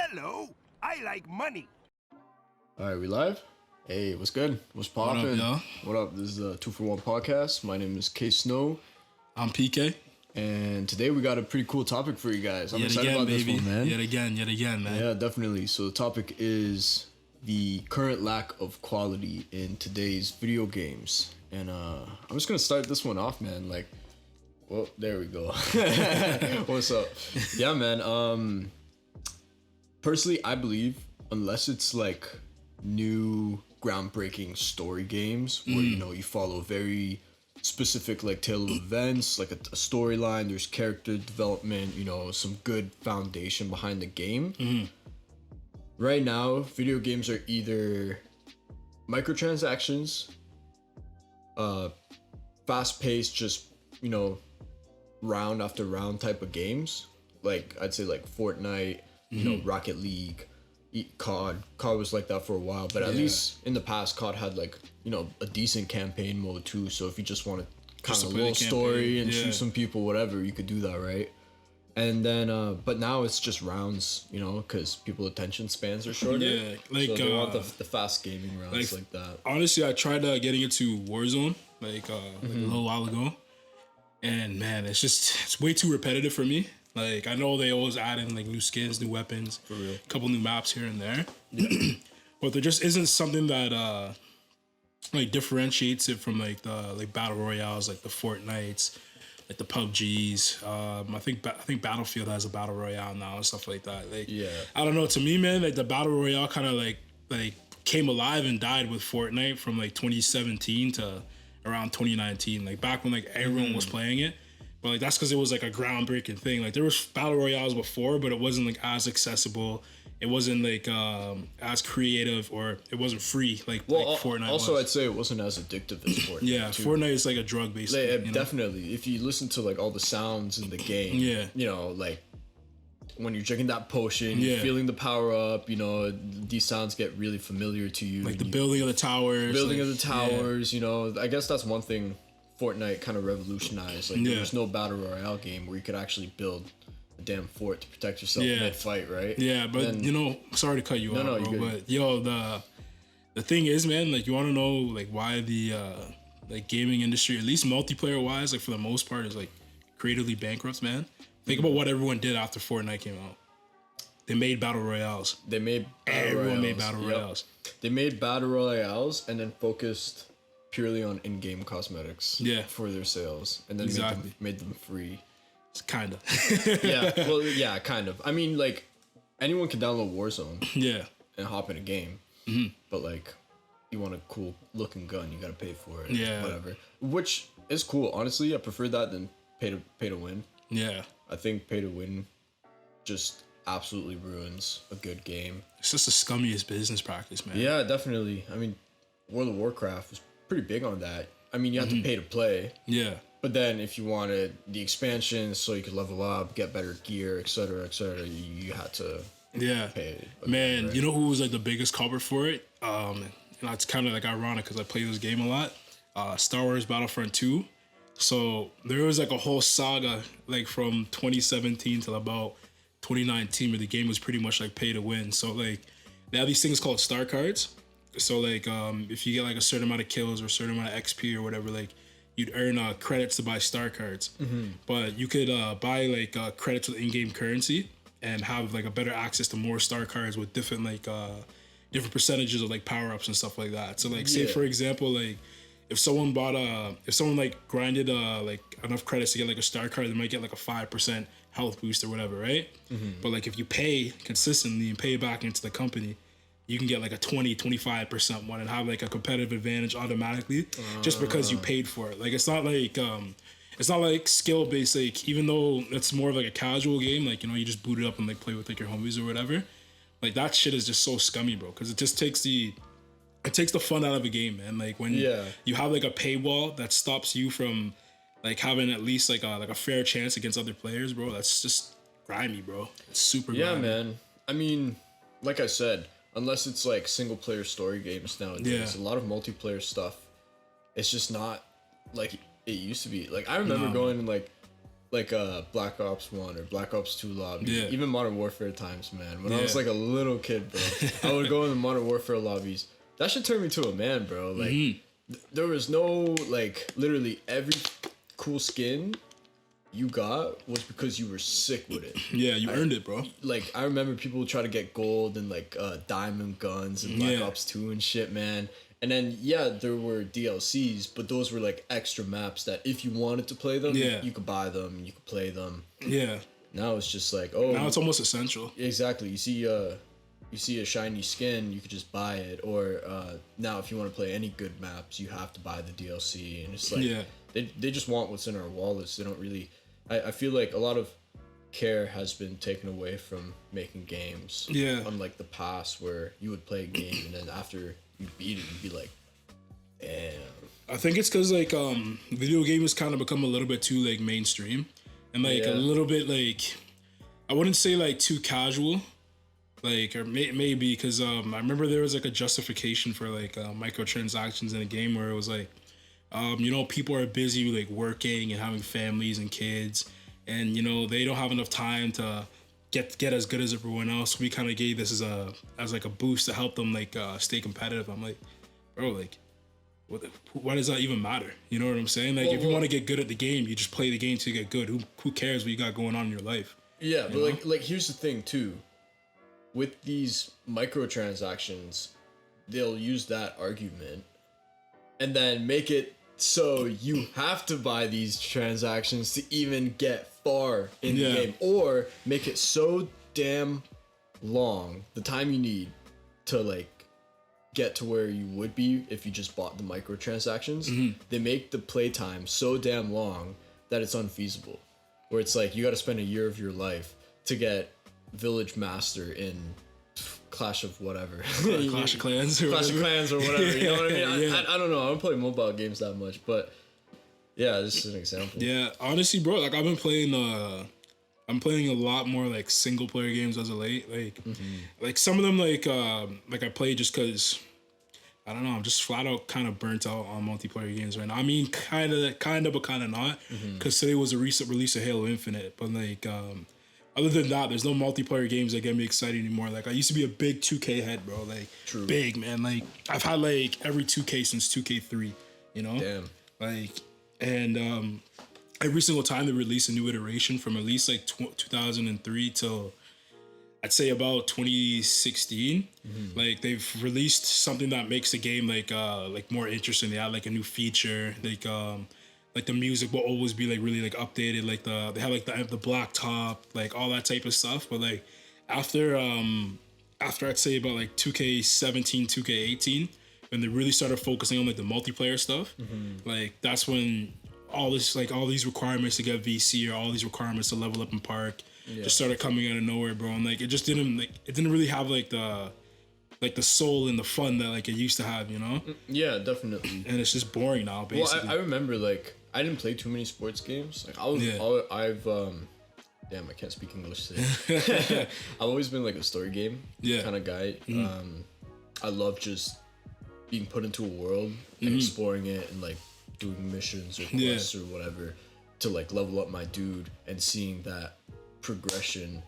Hello, I like money. All right, we live? Hey, what's good? What's poppin'? What up, y'all? What up? This is a 2 for 1 podcast. My name is K Snow, I'm PK. and today we got a pretty cool topic for you guys. I'm Yet excited again, about baby. this one, man. Yet again, man. Yeah, definitely. So the topic is the current lack of quality in today's video games. And I'm just gonna start this one off, man. Like, well, there we go. What's up? Yeah, man. Personally, I believe unless it's like new groundbreaking story games where you follow very specific like tale of events, like a storyline, there's character development, some good foundation behind the game. Right now video games are either microtransactions, fast-paced, just round after round type of games, like I'd say like Fortnite, Rocket League, COD was like that for a while, but at least in the past COD had like a decent campaign mode too, so if you just want to kind of a little story and shoot some people, whatever, you could do that, right? And then but now it's just rounds, because people attention spans are shorter. Yeah, like so they want the fast gaming rounds like that. Honestly, I tried getting into Warzone like a little while ago, and man, it's way too repetitive for me. Like, I know they always add in like new skins, new weapons, For real. a couple new maps here and there, but there just isn't something that like differentiates it from like the battle royales, like the Fortnites, like the PUBGs. I think Battlefield has a battle royale now and stuff like that. Like, I don't know. To me, man, like the battle royale kind of like came alive and died with Fortnite from like 2017 to around 2019. Like back when like everyone was playing it. But like that's because it was like a groundbreaking thing. Like there was battle royales before, but it wasn't like as accessible. It wasn't like as creative, or it wasn't free like Fortnite. Also, was. I'd say it wasn't as addictive as Fortnite. Yeah, too. Fortnite is like a drug, basically. Like, definitely. If you listen to like all the sounds in the game, like when you're drinking that potion, you're feeling the power up. These sounds get really familiar to you. Like the building of the towers. I guess that's one thing Fortnite kind of revolutionized. Like there was no battle royale game where you could actually build a damn fort to protect yourself mid-fight, right? Yeah, but sorry to cut you off, bro, but the thing is, man, like you want to know like why the like gaming industry, at least multiplayer wise, like for the most part, is like creatively bankrupt, man. Think about what everyone did after Fortnite came out. They made battle royales. Everyone made battle royales. They made battle royales and then focused purely on in-game cosmetics for their sales, and then made them free. It's kind of. Kind of. I mean, like, anyone can download Warzone and hop in a game, but like, you want a cool looking gun, you gotta pay for it. Whatever. Which is cool. Honestly, I prefer that than pay to win. Yeah. I think pay to win just absolutely ruins a good game. It's just the scummiest business practice, man. Yeah, definitely. I mean, World of Warcraft was pretty big on that. I mean, you have to pay to play. Yeah. But then if you wanted the expansions so you could level up, get better gear, etc., you had to pay. Man, right? You know who was like the biggest culprit for it? It's kind of like ironic because I play this game a lot. Star Wars Battlefront 2. So there was like a whole saga like from 2017 till about 2019 where the game was pretty much like pay to win. So like they have these things called star cards. So like if you get like a certain amount of kills or a certain amount of XP or whatever, like you'd earn credits to buy star cards. But you could buy like credits with in-game currency and have like a better access to more star cards with different like different percentages of like power-ups and stuff like that. So like say for example, like if someone like grinded like enough credits to get like a star card, they might get like a 5% health boost or whatever, right? But like if you pay consistently and pay back into the company, you can get like a 20-25% one and have like a competitive advantage automatically just because you paid for it. Like it's not like skill based, like even though it's more of like a casual game, like you just boot it up and like play with like your homies or whatever. Like that shit is just so scummy, bro, because it just takes the fun out of a game, man. Like when you have like a paywall that stops you from like having at least like a fair chance against other players, bro. That's just grimy, bro. It's super grimy. Yeah, man. I mean, like I said, unless it's like single player story games nowadays, a lot of multiplayer stuff, it's just not like it used to be. Like I remember going and like like Black Ops 1 or Black Ops 2 lobby, Yeah. even Modern Warfare times, man. When I Yeah. was like a little kid, bro, I would go in the Modern Warfare lobbies. That should turn me to a man, bro. Like, there was no, like, literally every cool skin you got was because you were sick with it. Yeah, you earned it, bro. Like, I remember people would try to get gold and, like, diamond guns and Black Ops 2 and shit, man. And then, yeah, there were DLCs, but those were, like, extra maps that if you wanted to play them, you could buy them, you could play them. Yeah. Now it's just like, oh. Now it's almost essential. Exactly. You see a shiny skin, you could just buy it. Or now if you want to play any good maps, you have to buy the DLC. And it's like, they just want what's in our wallets. They don't really... I feel like a lot of care has been taken away from making games. Yeah. Unlike the past where you would play a game and then after you beat it, you'd be like, damn. I think it's because like video games kind of become a little bit too like mainstream and like a little bit like I wouldn't say like too casual, like or maybe because I remember there was like a justification for like microtransactions in a game where it was like you know, people are busy like working and having families and kids, and you know they don't have enough time to get as good as everyone else. We kind of gave this as like a boost to help them like stay competitive. I'm like, bro, like, why does that even matter? You know what I'm saying? Like, if you want to get good at the game, you just play the game to get good. Who cares what you got going on in your life? Yeah, but like here's the thing too. With these microtransactions, they'll use that argument and then make it so you have to buy these transactions to even get far in the game, or make it so damn long, the time you need to like get to where you would be if you just bought the microtransactions. They make the playtime so damn long that it's unfeasible, where it's like you got to spend a year of your life to get Village Master in Clash of whatever. Clash of Clans or Clash of Clans or whatever. You know what I mean? Yeah. I don't know. I don't play mobile games that much, but yeah, this is an example. Yeah, honestly, bro, like I'm playing a lot more like single player games as of late. Like, like some of them like I play just because I don't know. I'm just flat out kind of burnt out on multiplayer games right now. I mean, kind of, but kind of not. Because today was a recent release of Halo Infinite, but like other than that, there's no multiplayer games that get me excited anymore. Like I used to be a big 2K head, bro. Like big man. Like I've had like every 2K since 2K3. You know. Damn. Like and every single time they release a new iteration from at least like 2003 till I'd say about 2016, like they've released something that makes the game like more interesting. They add like a new feature, like the music will always be like really like updated. Like they have like the black top, like all that type of stuff. But like after I'd say about like 2K17, 2K18, when they really started focusing on like the multiplayer stuff, like that's when all these requirements to get VC or all these requirements to level up in Park just started coming out of nowhere, bro. And like it didn't really have like the soul and the fun that like it used to have, you know? Yeah, definitely. And it's just boring now, basically. Well, I remember like I didn't play too many sports games. Like I've damn, I can't speak English today. I've always been like a story game kind of guy. I love just being put into a world and exploring it and like doing missions or quests or whatever to like level up my dude and seeing that progression.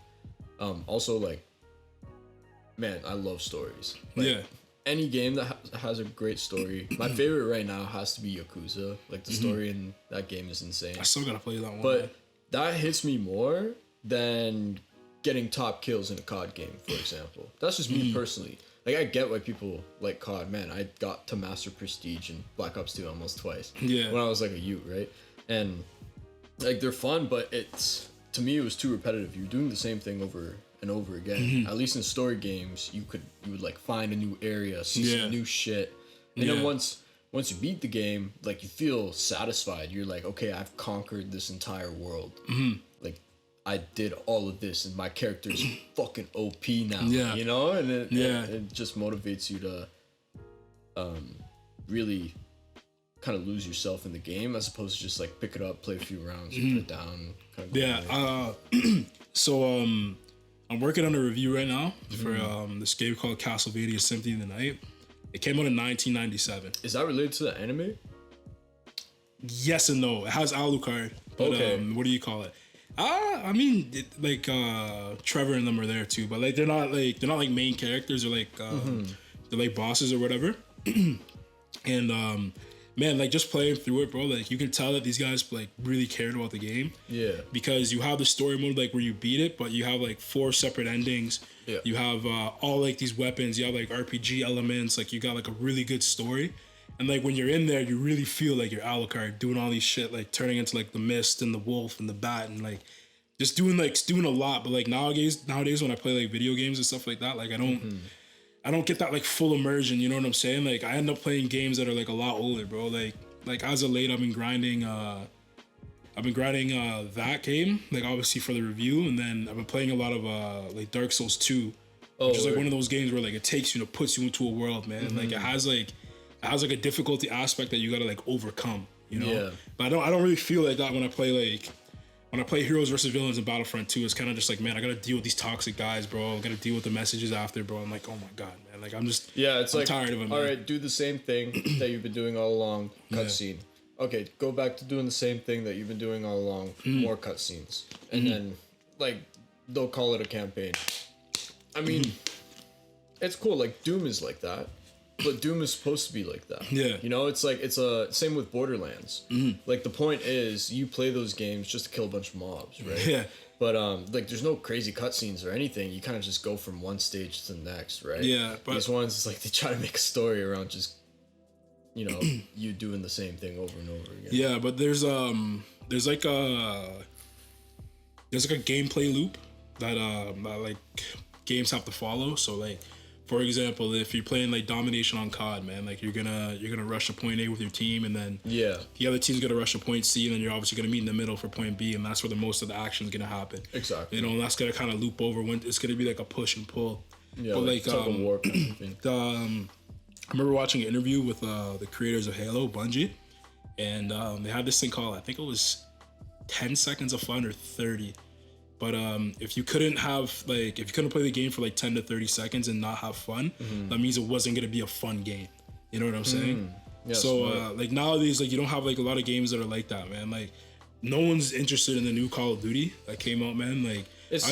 Also like, man, I love stories. Like, any game that has a great story. My favorite right now has to be Yakuza. Like the story in that game is insane. I still gotta play that one. But that hits me more than getting top kills in a COD game, for example. That's just me personally. Like I get why people like COD. Man, I got to Master Prestige in Black Ops 2 almost twice. When I was like a youth, right? And like they're fun, but it's, to me, it was too repetitive. You're doing the same thing over and over again. At least in story games, you would like find a new area, see some new shit, and then once you beat the game, like you feel satisfied. You're like, okay, I've conquered this entire world. Like I did all of this, and my character's fucking OP now. You know, and it just motivates you to really kind of lose yourself in the game as opposed to just like pick it up, play a few rounds, put it down. Kind of So I'm working on a review right now for this game called Castlevania Symphony of the Night. It came out in 1997. Is that related to the anime? Yes and no. It has Alucard, But Okay. what do you call it? I mean, Trevor and them are there too, but like they're not like main characters or like they're like bosses or whatever. And man, like just playing through it, bro, like you can tell that these guys like really cared about the game. Yeah. Because you have the story mode like where you beat it, but you have like 4 separate endings. Yeah. You have all like these weapons. You have like RPG elements. Like you got like a really good story. And like when you're in there, you really feel like you're Alucard doing all these shit, like turning into like the Mist and the Wolf and the Bat and like just doing a lot. But like nowadays when I play like video games and stuff like that, like I don't get that like full immersion. You know what I'm saying? Like I end up playing games that are like a lot older, bro. Like as of late, I've been grinding that game, like obviously for the review, and then I've been playing a lot of like Dark Souls 2, which is like one of those games where like it takes you to puts you into a world, man. Like it has like a difficulty aspect that you gotta like overcome, you know. Yeah. But I don't really feel like that when I play heroes versus villains in Battlefront 2. It's kind of just like, man, I gotta deal with these toxic guys, bro. I gotta deal with the messages after, bro. I'm like, oh my god, man. Like I'm tired of it, man. All right, do the same thing that you've been doing all along. Cutscene. Okay, go back to doing the same thing that you've been doing all along. More cutscenes, and then like they'll call it a campaign. I mean, it's cool. Like Doom is like that. But Doom is supposed to be like that. Yeah. You know, it's like, same with Borderlands. Like, the point is, you play those games just to kill a bunch of mobs, right? Yeah. But, like, there's no crazy cutscenes or anything. You kind of just go from one stage to the next, right? Yeah, but... These ones, it's like, they try to make a story around just, you know, you doing the same thing over and over again. Yeah, but there's like a gameplay loop that like games have to follow. So, like... For example, if you're playing like domination on COD, man, like you're gonna rush to point A with your team, and then the other team's gonna rush to point C, and then you're obviously gonna meet in the middle for point B, and that's where the most of the action is gonna happen. Exactly. You know, and that's gonna kind of loop over when it's gonna be like a push and pull. Yeah, but like a war kind of thing. I remember watching an interview with the creators of Halo, Bungie, and they had this thing called, I think it was 10 seconds of fun or 30. But if you couldn't play the game for like 10 to 30 seconds and not have fun, that means it wasn't gonna be a fun game. You know what I'm saying? Yeah, so like nowadays, like you don't have like a lot of games that are like that, man. Like no one's interested in the new Call of Duty that came out, man. Like it's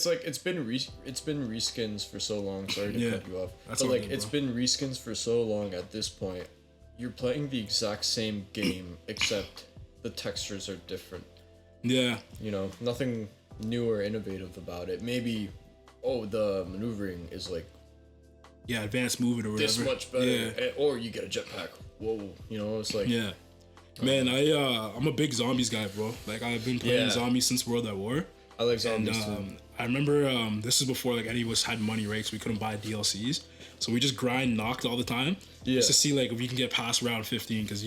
like it's been reskins for so long. Sorry to cut you off. But like it's been reskins for so long. At this point, you're playing the exact same game except the textures are different. Yeah. You know, nothing new or innovative about it. Maybe, the maneuvering is like... Yeah, advanced movement or whatever. This much better. Yeah. Or you get a jetpack. Whoa. You know, it's like... Yeah. Man, I'm a big zombies guy, bro. Like, I've been playing zombies since World at War. I like zombies, too. I remember this is before, like, any of us had money, right? So we couldn't buy DLCs. So we just grind knocked all the time. Yeah. Just to see, like, if we can get past round 15. Because,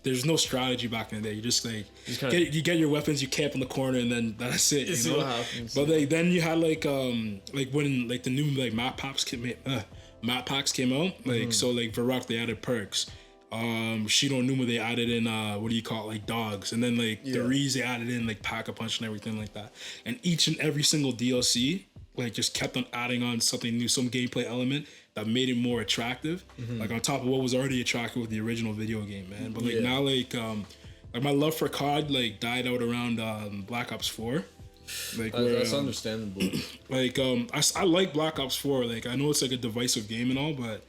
there's no strategy back in the day. You just like you get your weapons, you camp in the corner, and then that's it. You know what happens. But like then you had like when like the new like map packs came out. Like so like Varrock they added perks. Shido Numa they added in like dogs, and then like the Rees they added in like pack a punch and everything like that. And each and every single DLC like just kept on adding on something new, some gameplay element that made it more attractive, like on top of what was already attractive with the original video game, man. But like now, like my love for COD like died out around Black Ops 4. Like that's understandable. Like I like Black Ops 4. Like I know it's like a divisive game and all, but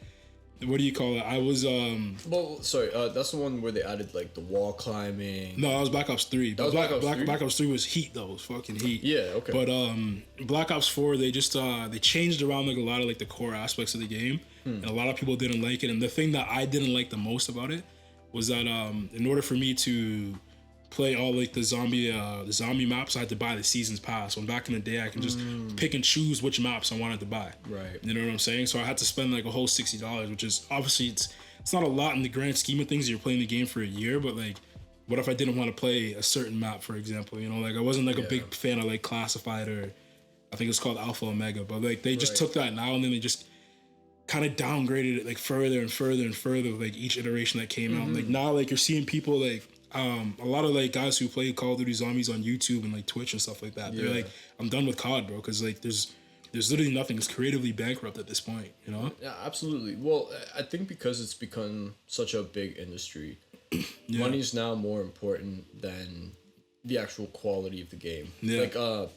what do you call it? I was that's the one where they added like the wall climbing. No, that was Black Ops 3. That was Black Ops 3 was heat though. It was fucking heat. Yeah, okay. But Black Ops 4, they just they changed around like a lot of like the core aspects of the game, and a lot of people didn't like it. And the thing that I didn't like the most about it was that in order for me to play all like the zombie maps, I had to buy the seasons pass. When back in the day, I can just pick and choose which maps I wanted to buy. Right. You know what I'm saying? So I had to spend like a whole $60, which is obviously it's not a lot in the grand scheme of things. You're playing the game for a year, but like, what if I didn't want to play a certain map, for example? You know, like I wasn't like a big fan of like Classified or I think it's called Alpha Omega, but like they just took that now and then they just kind of downgraded it like further and further and further with like each iteration that came out. Like now, like you're seeing people like. A lot of like guys who play Call of Duty Zombies on YouTube and like Twitch and stuff like that. They're like, I'm done with COD, bro, because like there's literally nothing. It's creatively bankrupt at this point, you know? Yeah, absolutely. Well, I think because it's become such a big industry, money's now more important than the actual quality of the game. Yeah. Like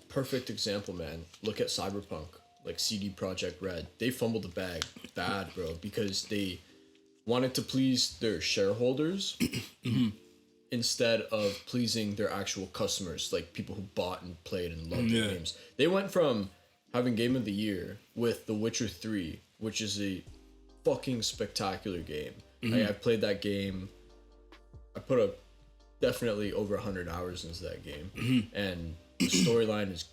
perfect example, man. Look at Cyberpunk, like CD Projekt Red. They fumbled the bag bad, bro, because they wanted to please their shareholders instead of pleasing their actual customers, like people who bought and played and loved the games. They went from having Game of the Year with The Witcher 3, which is a fucking spectacular game. Like, I played that game. I put up definitely over 100 hours into that game. And the storyline is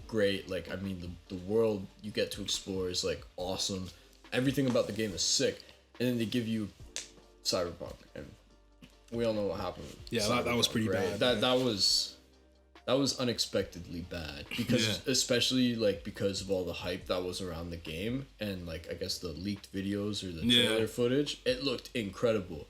great. Like, I mean, the world you get to explore is, like, awesome. Everything about the game is sick. And then they give you Cyberpunk. And we all know what happened. Yeah, that was pretty bad. That was unexpectedly bad because especially like because of all the hype that was around the game and like I guess the leaked videos or the trailer footage, it looked incredible.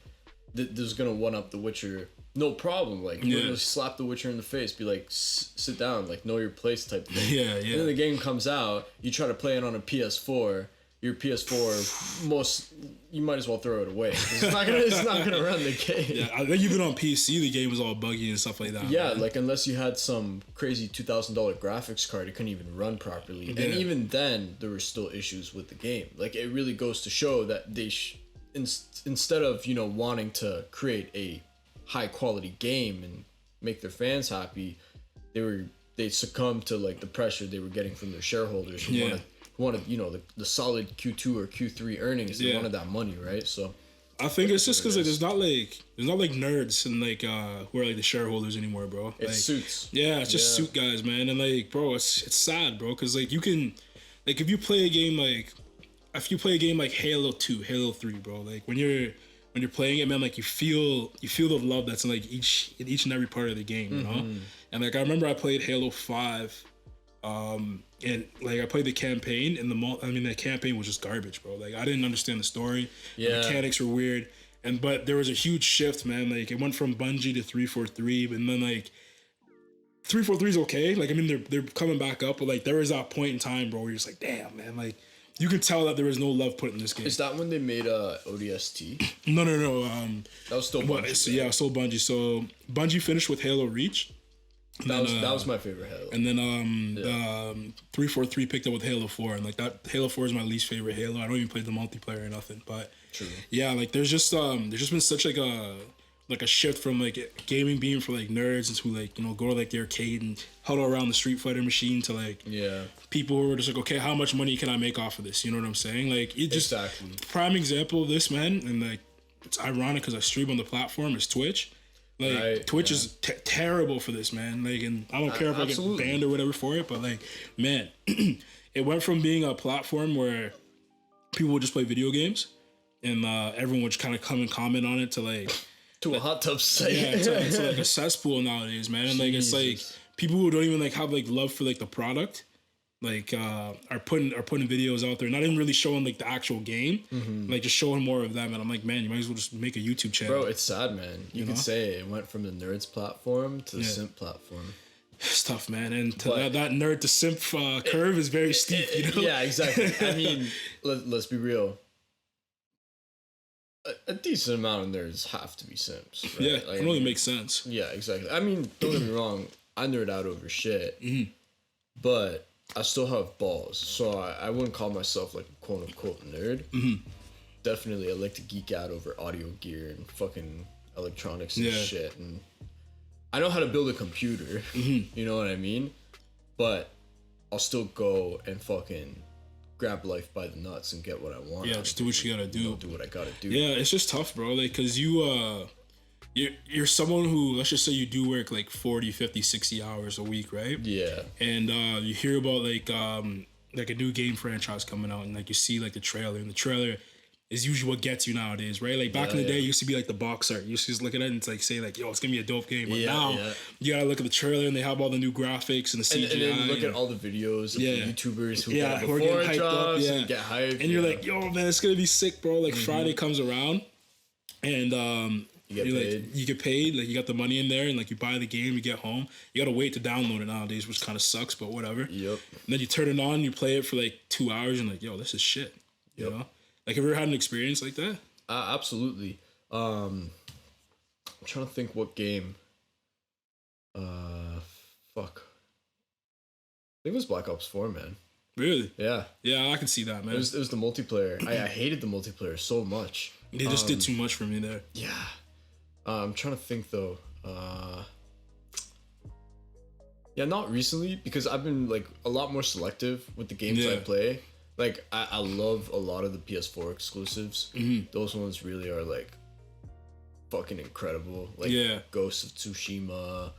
This is gonna one up The Witcher, no problem. Like literally slap The Witcher in the face, be like sit down, like know your place type thing. And then the game comes out, you try to play it on a PS4. Your PS4, you might as well throw it away. It's not gonna run the game. Yeah, I think even on PC, the game was all buggy and stuff like that. Yeah, man. Like unless you had some crazy $2,000 graphics card, it couldn't even run properly. And even then, there were still issues with the game. Like it really goes to show that they, instead of wanting to create a high quality game and make their fans happy, they succumbed to like the pressure they were getting from their shareholders who wanted the solid Q2 or Q3 earnings. They wanted that money, right? So I think it's just because like, there's not like nerds and like who are like the shareholders anymore, bro. It's like, suits. Yeah, it's just suit guys, man. And like, bro, it's sad, bro, because like you can, like if you play a game like Halo 2, Halo 3, bro, like when you're playing it, man, like you feel the love that's in like each and every part of the game, you know. And like I remember I played Halo 5. And like I played the campaign and the campaign was just garbage, bro. Like I didn't understand the story. The mechanics were weird. But there was a huge shift, man. Like it went from Bungie to 343, and then like 343 is okay. Like I mean they're coming back up, but like there was that point in time, bro, where you're just like, damn, man, like you could tell that there was no love put in this game. Is that when they made ODST? No. That was still Bungie. So, still Bungie. So Bungie finished with Halo Reach. That was my favorite Halo. And then 343 picked up with Halo 4, and like that Halo 4 is my least favorite Halo. I don't even play the multiplayer or nothing, but true. Yeah, like there's just been such like a shift from like gaming being for like nerds and who like go to like the arcade and huddle around the Street Fighter machine to like people who are just like, okay, how much money can I make off of this? You know what I'm saying? Like it just prime example of this, man. And like it's ironic because I stream on the platform is Twitch. Like Twitch is terrible for this, man. Like, and I don't care if I get banned or whatever for it, but like, man, it went from being a platform where people would just play video games and everyone would kind of come and comment on it to like a hot tub site. Yeah, to like a cesspool nowadays, man. And like it's like people who don't even like have like love for like the product, like are putting videos out there, not even really showing like the actual game, like just showing more of them. And I'm like, man, you might as well just make a YouTube channel. Bro, it's sad, man. You could say it went from the nerds platform to the simp platform. It's tough, man. And that nerd to simp curve is very steep, Yeah, exactly. I mean, let's be real. A decent amount of nerds have to be simps, right? Yeah, like, it really makes sense. Yeah, exactly. I mean, don't get me wrong. I nerd out over shit, but I still have balls, so I wouldn't call myself like a quote-unquote nerd. Definitely, I like to geek out over audio gear and fucking electronics and shit. And I know how to build a computer, you know what I mean? But I'll still go and fucking grab life by the nuts and get what I want. Yeah, just do what you gotta do. Do what I gotta do. Yeah, it's just tough, bro. Like, cause you're someone who, let's just say you do work like 40, 50, 60 hours a week, right? Yeah. And you hear about like a new game franchise coming out, and like you see like the trailer, and the trailer is usually what gets you nowadays, right? Like back in the day, it used to be like the box art. You used to just look at it and it's like say like, yo, it's gonna be a dope game. But now you gotta look at the trailer and they have all the new graphics and the CGI. And then you look at all the videos of the YouTubers who get before it drops and get hyped. And you're like, yo, man, it's gonna be sick, bro. Like Friday comes around and you get paid, like you got the money in there, and like you buy the game, you get home, you gotta wait to download it nowadays, which kind of sucks, but whatever. Yep. And then you turn it on, you play it for like 2 hours, and like, yo, this is shit. You know? Like, have you ever had an experience like that? Absolutely. I'm trying to think what game. fuck. I think it was Black Ops 4, man. Really? Yeah. Yeah, I can see that, man. It was the multiplayer. I hated the multiplayer so much. They just did too much for me there. Yeah. I'm trying to think though. Yeah, not recently because I've been like a lot more selective with the games I play. Like I love a lot of the PS4 exclusives. Those ones really are like fucking incredible. Like Ghost of Tsushima,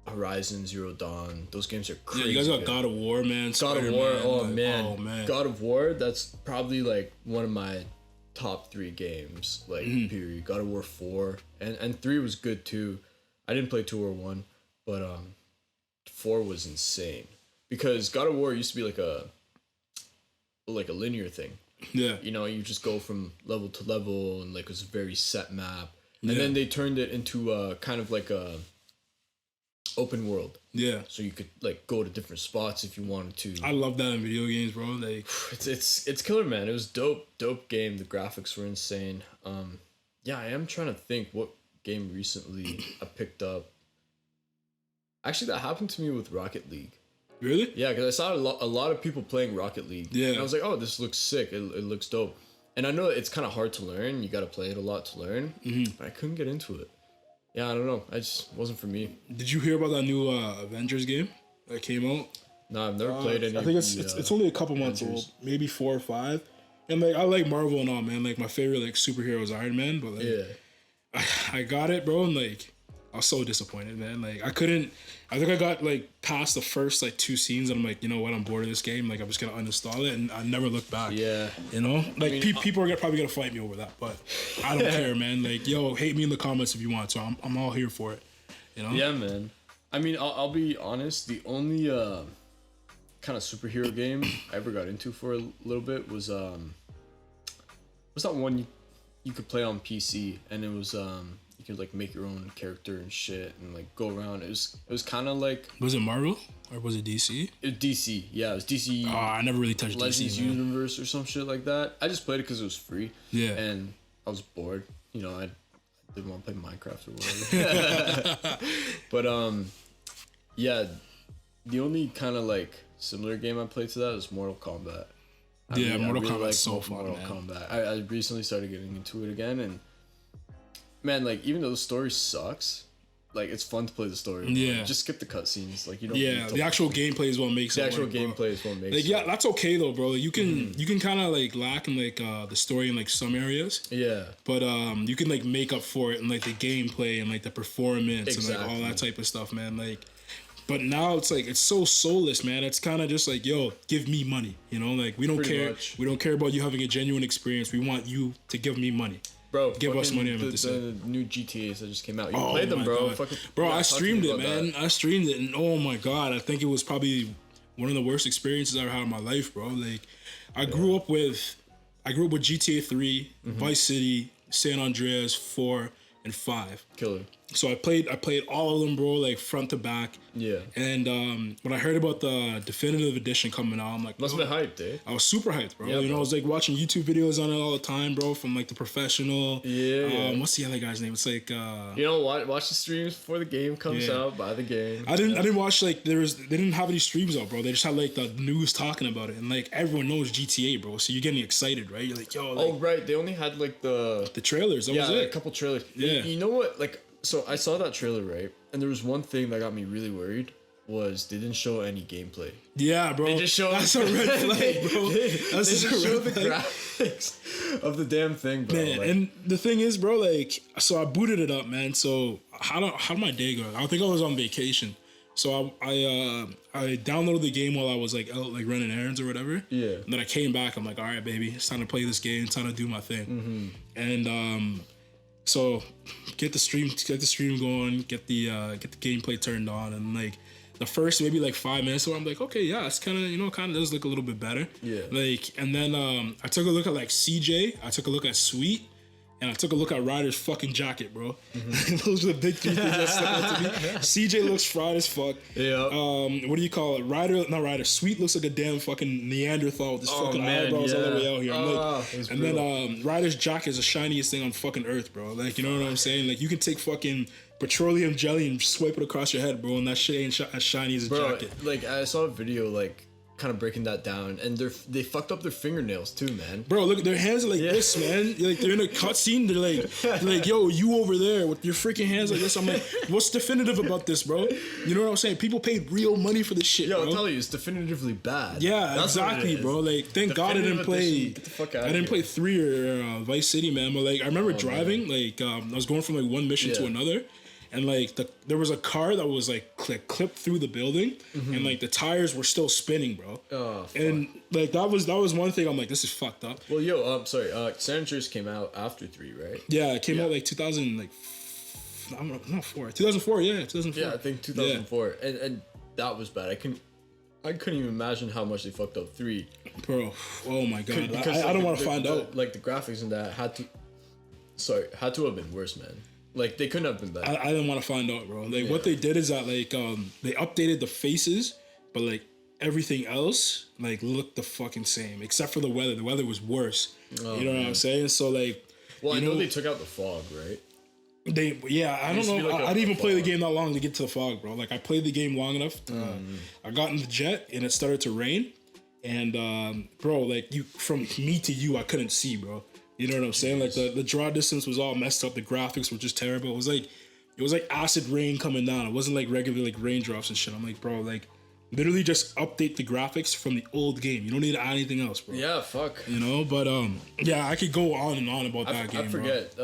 Horizon Zero Dawn. Those games are crazy. Yeah, you guys got God of War, man. God of War, oh like, man. God of War, that's probably like one of my top 3 games, like period. God of War 4 and 3 was good too. I didn't play 2 or 1, but 4 was insane because God of War used to be like a linear thing. Yeah, you know, you just go from level to level and like it was a very set map, and then they turned it into kind of like a open world. Yeah, so you could like go to different spots if you wanted to. I love that in video games, bro. Like it's killer, man. It was dope game. The graphics were insane. Yeah, I am trying to think what game recently I picked up. Actually, that happened to me with Rocket League. Really? Yeah, because I saw a lot of people playing Rocket League. Yeah, and I was like, oh, this looks sick. It looks dope. And I know it's kind of hard to learn. You got to play it a lot to learn. But I couldn't get into it. Yeah, I don't know. I just wasn't for me. Did you hear about that new Avengers game that came out? No, I've never played any. I think it's only a couple months old, maybe 4 or 5. And like I like Marvel and all, man. Like my favorite like superhero is Iron Man, but like I got it, bro, and like I was so disappointed, man. Like I think I got like past the first like 2 scenes and I'm like, you know what, I'm bored of this game. Like I'm just gonna uninstall it and I never look back. Yeah. You know? Like I mean, people are probably gonna fight me over that, but I don't care, man. Like, yo, hate me in the comments if you want, so I'm all here for it. You know? Yeah, man. I mean, I'll be honest, the only kind of superhero game I ever got into for a little bit was that one you could play on PC and it was you could like make your own character and shit and like go around. It was kind of like, was it Marvel or was it DC? It was DC. Yeah, it was DC. Oh, I never really touched Legends DC, Universe or some shit like that. I just played it because it was free. Yeah, and I was bored. You know, I didn't want to play Minecraft or whatever. But yeah, the only kind of like similar game I played to that was Mortal Kombat. Mortal Kombat's so fun, Mortal man. Kombat. I recently started getting into it again, and man, like even though the story sucks, like it's fun to play the story. Yeah, just skip the cutscenes. Like you don't. Yeah, the actual gameplay is what makes it. The actual gameplay is what makes. Like yeah, that's okay though, bro. You can kind of like lack in like the story in like some areas. Yeah. But you can like make up for it in like the gameplay and like the performance and like all that type of stuff, man. Like. But now it's like it's so soulless, man. It's kind of just like, yo, give me money, you know? Like we don't care. Much. We don't care about you having a genuine experience. We want you to give me money. Bro, give us money. The new GTAs that just came out. You played them, bro. Bro, I streamed it, man. I streamed it, and oh my god, I think it was probably one of the worst experiences I ever had in my life, bro. Like, I grew up with GTA 3, Vice City, San Andreas 4, and 5. Killer. So I played all of them, bro, like front to back. Yeah. And when I heard about the definitive edition coming out, I'm like, must have been hyped, eh? I was super hyped, bro. Yeah, you know, I was like watching YouTube videos on it all the time, bro, from like the professional. Yeah. What's the other guy's name? It's like you know, watch the streams before the game comes out. Buy the game. I didn't watch like they didn't have any streams out, bro. They just had like the news talking about it, and like everyone knows GTA, bro. So you're getting excited, right? You're like, yo. Like, oh right, they only had like the trailers. That was it. A couple trailers. Yeah. You know what? Like, so I saw that trailer, right? And there was one thing that got me really worried. Was they didn't show any gameplay. Yeah, bro. They just showed that's a red flag, bro. That's they just showed the graphics of the damn thing, bro. Man, like, and the thing is, bro, like, so I booted it up, man. So how did my day go? I think I was on vacation. So I downloaded the game while I was like out like running errands or whatever. Yeah. And then I came back. I'm like, all right, baby, it's time to play this game. It's time to do my thing. And so get the stream going, get the gameplay turned on, and like. The first maybe like 5 minutes, so I'm like, okay, yeah, it's kind of does look a little bit better. Yeah. Like, and then I took a look at like CJ, I took a look at Sweet, and I took a look at Ryder's fucking jacket, bro. Those are the big 3 things that stuck out to me. CJ looks fried as fuck. Yeah. What do you call it? Sweet looks like a damn fucking Neanderthal with his fucking eyebrows all the way out here. And then Ryder's jacket is the shiniest thing on fucking earth, bro. Like, you know what I'm saying? Like, you can take fucking petroleum jelly and swipe it across your head, bro. And that shit ain't as shiny as a Bro, jacket. like I saw a video like kind of breaking that down, and they fucked up their fingernails too, man. Bro, look, their hands are like this, man. Like they're in a cutscene. They're like, yo, you over there with your freaking hands like this. I'm like, what's definitive about this, bro? You know what I'm saying? People paid real money for this shit, Yo, bro. I'll tell you, it's definitively bad. Yeah, That's what it exactly, is. bro. Like, thank God I didn't play. Get the fuck out I of didn't here. play 3 or Vice City, man. But like, I remember driving. Like, I was going from like one mission to Yeah. another, and like there was a car that was like clipped through the building, and like the tires were still spinning, bro. Oh, fuck. And like that was one thing. I'm like, this is fucked up. Well, yo, sorry. San Andreas came out after 3, right? Yeah, it came out like 2000, like I'm not 2004. Yeah, 2004. Yeah, I think 2004, and that was bad. I couldn't even imagine how much they fucked up 3. Bro. Oh my god, Because I don't want to the- find out. Like the graphics in that had to have been worse, man. Like they couldn't have been better. I didn't want to find out, bro. Like what they did is that like they updated the faces, but like everything else like looked the fucking same except for the weather. The weather was worse. Oh, you know what I'm saying? So like, Well, I you know they took out the fog, right? I don't used to be know. like I a didn't even play the fog. game that long to get to the fog, bro. Like I played the game long enough. I got in the jet and it started to rain, and bro, like from me to you, I couldn't see, bro. You know what I'm saying? Like the draw distance was all messed up. The graphics were just terrible. It was like acid rain coming down. It wasn't like regular like raindrops and shit. I'm like, bro, like literally just update the graphics from the old game. You don't need to add anything else, bro. Yeah, fuck. You know, but yeah, I could go on and on about that game. I forget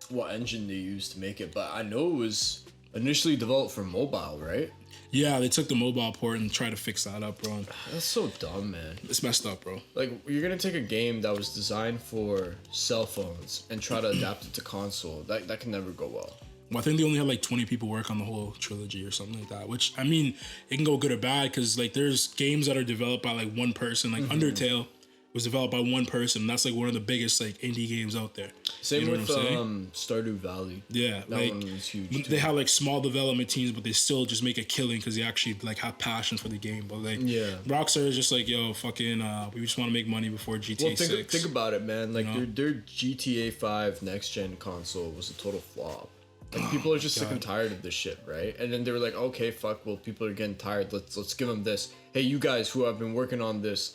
what engine they used to make it, but I know it was initially developed for mobile, right? Yeah, they took the mobile port and tried to fix that up, bro. That's so dumb, man. It's messed up, bro. Like, you're gonna take a game that was designed for cell phones and try to adapt it to console. That can never go well. Well, I think they only had like 20 people work on the whole trilogy or something like that. Which I mean, it can go good or bad because like there's games that are developed by like one person. Like Undertale was developed by one person. And that's like one of the biggest like indie games out there. Same You know with what I'm saying? Stardew Valley. Yeah, That like one was huge. they have like small development teams, but they still just make a killing because they actually like have passion for the game. But like, Yeah. Rockstar is just like, yo, fucking, we just want to make money before GTA Well, 6. think about it, man. Like, know? their GTA 5 next gen console was a total flop. Like, people are just sick and tired of this shit, right? And then they were like, okay, fuck, well, people are getting tired. Let's give them this. Hey, you guys who have been working on this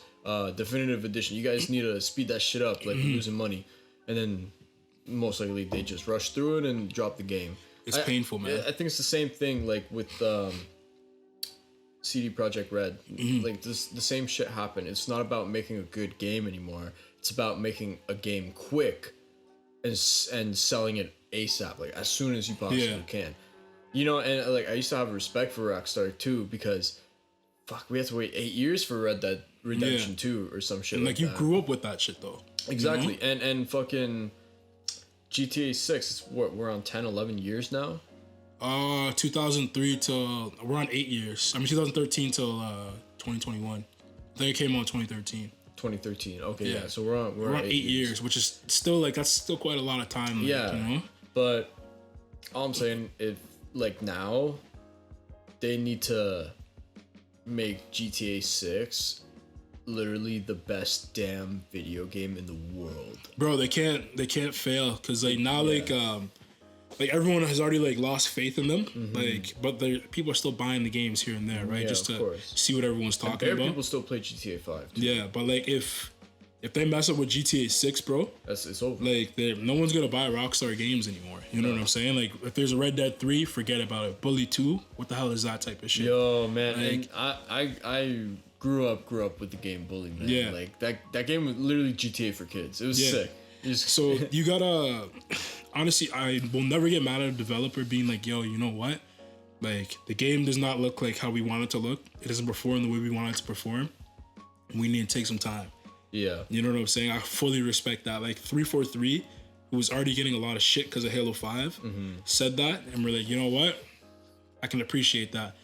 definitive edition, you guys need to speed that shit up. Like, you're losing money. And then most likely they just rush through it and drop the game. It's painful, man. I think it's the same thing, like with CD Projekt Red. Like the same shit happened. It's not about making a good game anymore. It's about making a game quick and selling it ASAP, like as soon as you possibly can. You know, and like I used to have respect for Rockstar too because fuck, we had to wait 8 years for Red Dead Redemption 2 or some shit. And like you that. grew up with that shit though. Exactly. You know? And fucking GTA 6, it's what, we're on 10, 11 years now? 2003 till we're on 8 years. I mean 2013 till 2021. I think it came out in 2013. 2013. Okay, Yeah. yeah. So we're on 8 years, which is still like that's still quite a lot of time. Like, Yeah. you know? But all I'm saying, if like now, they need to make GTA 6 literally the best damn video game in the world. Bro, they can't fail because like now like everyone has already like lost faith in them. Like, but people are still buying the games here and there, right? Yeah, Just of to course. see what everyone's talking about. People still play GTA 5. Too. Yeah, but like if they mess up with GTA 6, bro, It's over. like no one's gonna buy Rockstar games anymore. You know what I'm saying? Like if there's a Red Dead 3, forget about it. Bully 2, what the hell is that type of shit? Yo, man, Like- and I grew up with the game Bully, man. Yeah. Like that game was literally GTA for kids. It was Yeah. sick. So you gotta honestly, I will never get mad at a developer being like, yo, you know what? Like the game does not look like how we want it to look. It doesn't perform the way we want it to perform. We need to take some time. Yeah. You know what I'm saying? I fully respect that. Like 343, who was already getting a lot of shit because of Halo 5, said that, and we're like, you know what? I can appreciate that.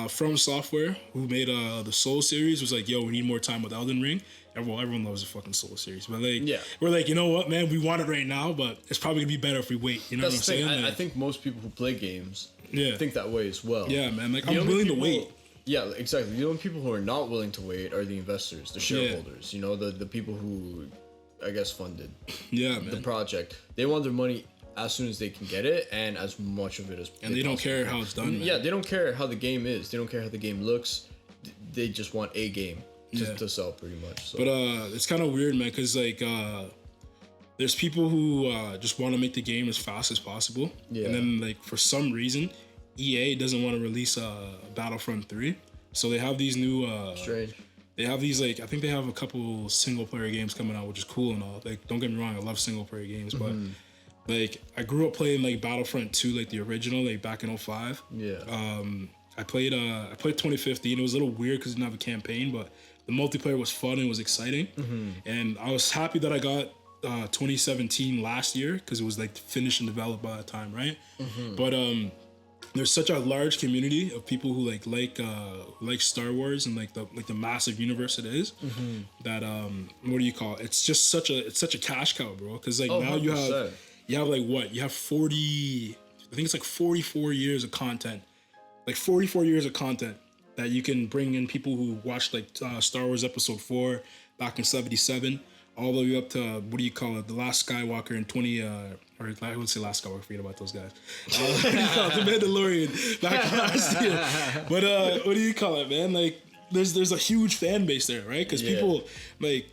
From Software, who made the Soul series, was like, yo, we need more time with Elden Ring. Everyone loves the fucking Soul series, but like, Yeah. we're like, you know what, man? We want it right now, but it's probably gonna be better if we wait. You know That's what the I'm thing. saying? I Like, think most people who play games yeah, think that way as well. yeah, man. Like The I'm only willing to people- wait. Yeah, exactly. The only people who are not willing to wait are the investors, the shareholders. You know, the people who, I guess, funded Yeah, the man. project. They want their money as soon as they can get it and as much of it as And they don't care how it's done. Man. Yeah, they don't care how the game is. They don't care how the game looks. They just want a game to sell pretty much. So. But it's kind of weird, man, because like there's people who just want to make the game as fast as possible. Yeah. And then like for some reason, EA doesn't want to release Battlefront 3. So they have these new strange. They have these like I think they have a couple single player games coming out, which is cool and all. Like don't get me wrong, I love single player games, but like I grew up playing like Battlefront 2, like the original, like back in 05. Yeah. I played 2015. It was a little weird because it didn't have a campaign, but the multiplayer was fun and was exciting. And I was happy that I got 2017 last year because it was like finished and developed by that time, right? But there's such a large community of people who like Star Wars and like the massive universe it is that what do you call it? It's just such a cash cow, bro. Because like now 100%. you have like what? You have 40, I think it's like 44 years of content. Like 44 years of content that you can bring in people who watched like Star Wars Episode 4 back in 77, all the way up to, what do you call it, The Last Skywalker in 20, or I would say Last Skywalker, forget about those guys. The Mandalorian back last year. But what do you call it, man? Like, there's a huge fan base there, right? Because people, like,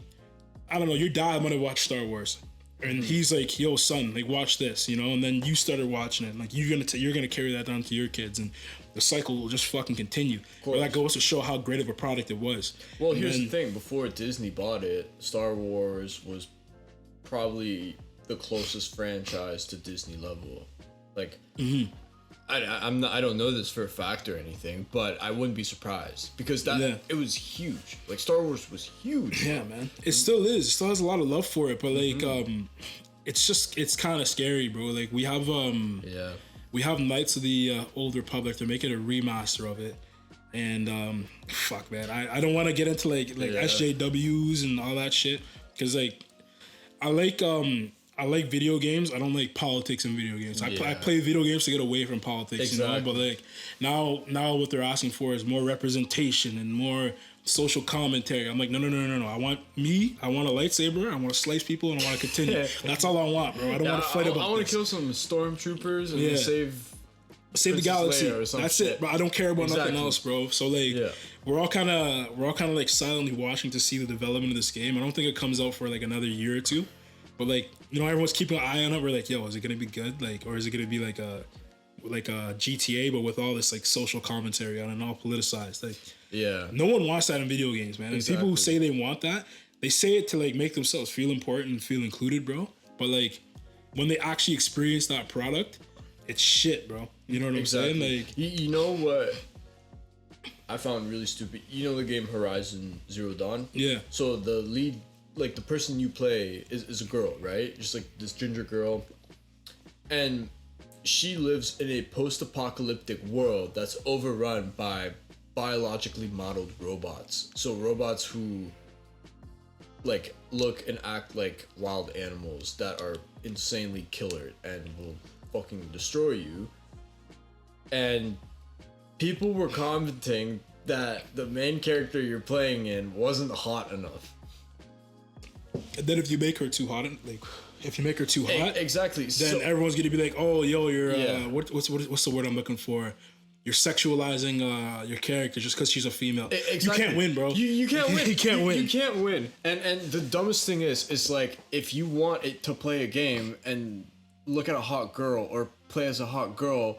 I don't know, your dad might have watched Star Wars. And he's like, yo, son, like, watch this, you know? And then you started watching it. Like, you're gonna carry that down to your kids. And the cycle will just fucking continue. Well, that goes to show how great of a product it was. Well, here's the thing. Before Disney bought it, Star Wars was probably the closest franchise to Disney level. Like, I don't know this for a fact or anything, but I wouldn't be surprised because it was huge. Like, Star Wars was huge. Yeah, man. It still is. It still has a lot of love for it, but like, it's kind of scary, bro. Like, we have Knights of the Old Republic. They're making a remaster of it, and fuck, man, I don't want to get into like SJWs and all that shit because like I like video games. I don't like politics in video games. I play video games to get away from politics, you know. But like now what they're asking for is more representation and more social commentary. I'm like, no. I want a lightsaber. I want to slice people, and I want to continue. That's all I want, bro. I don't want to fight about this. I want to kill some stormtroopers and save the galaxy. That's it, bro. I don't care about nothing else, bro. So like, we're all kind of like silently watching to see the development of this game. I don't think it comes out for like another year or two, but like, you know, everyone's keeping an eye on it. We're like, yo, is it gonna be good? Like, or is it gonna be like a GTA, but with all this like social commentary on it and all politicized? Like, no one wants that in video games, man. And people who say they want that, they say it to like make themselves feel important and feel included, bro. But like, when they actually experience that product, it's shit, bro. You know what I'm saying? Like, you know what I found really stupid? You know the game Horizon Zero Dawn? Yeah. So the lead, like the person you play is a girl, right? Just like this ginger girl. And she lives in a post-apocalyptic world that's overrun by biologically modeled robots. So robots who like look and act like wild animals that are insanely killer and will fucking destroy you. And people were commenting that the main character you're playing in wasn't hot enough. And then if you make her too hot, like if you make her too hot, exactly, then everyone's gonna be like, "Oh, yo, you're what's the word I'm looking for? You're sexualizing your character just because she's a female. Exactly. You can't win, bro. You can't win. You can't win. You can't win. And the dumbest thing is like if you want it to play a game and look at a hot girl or play as a hot girl,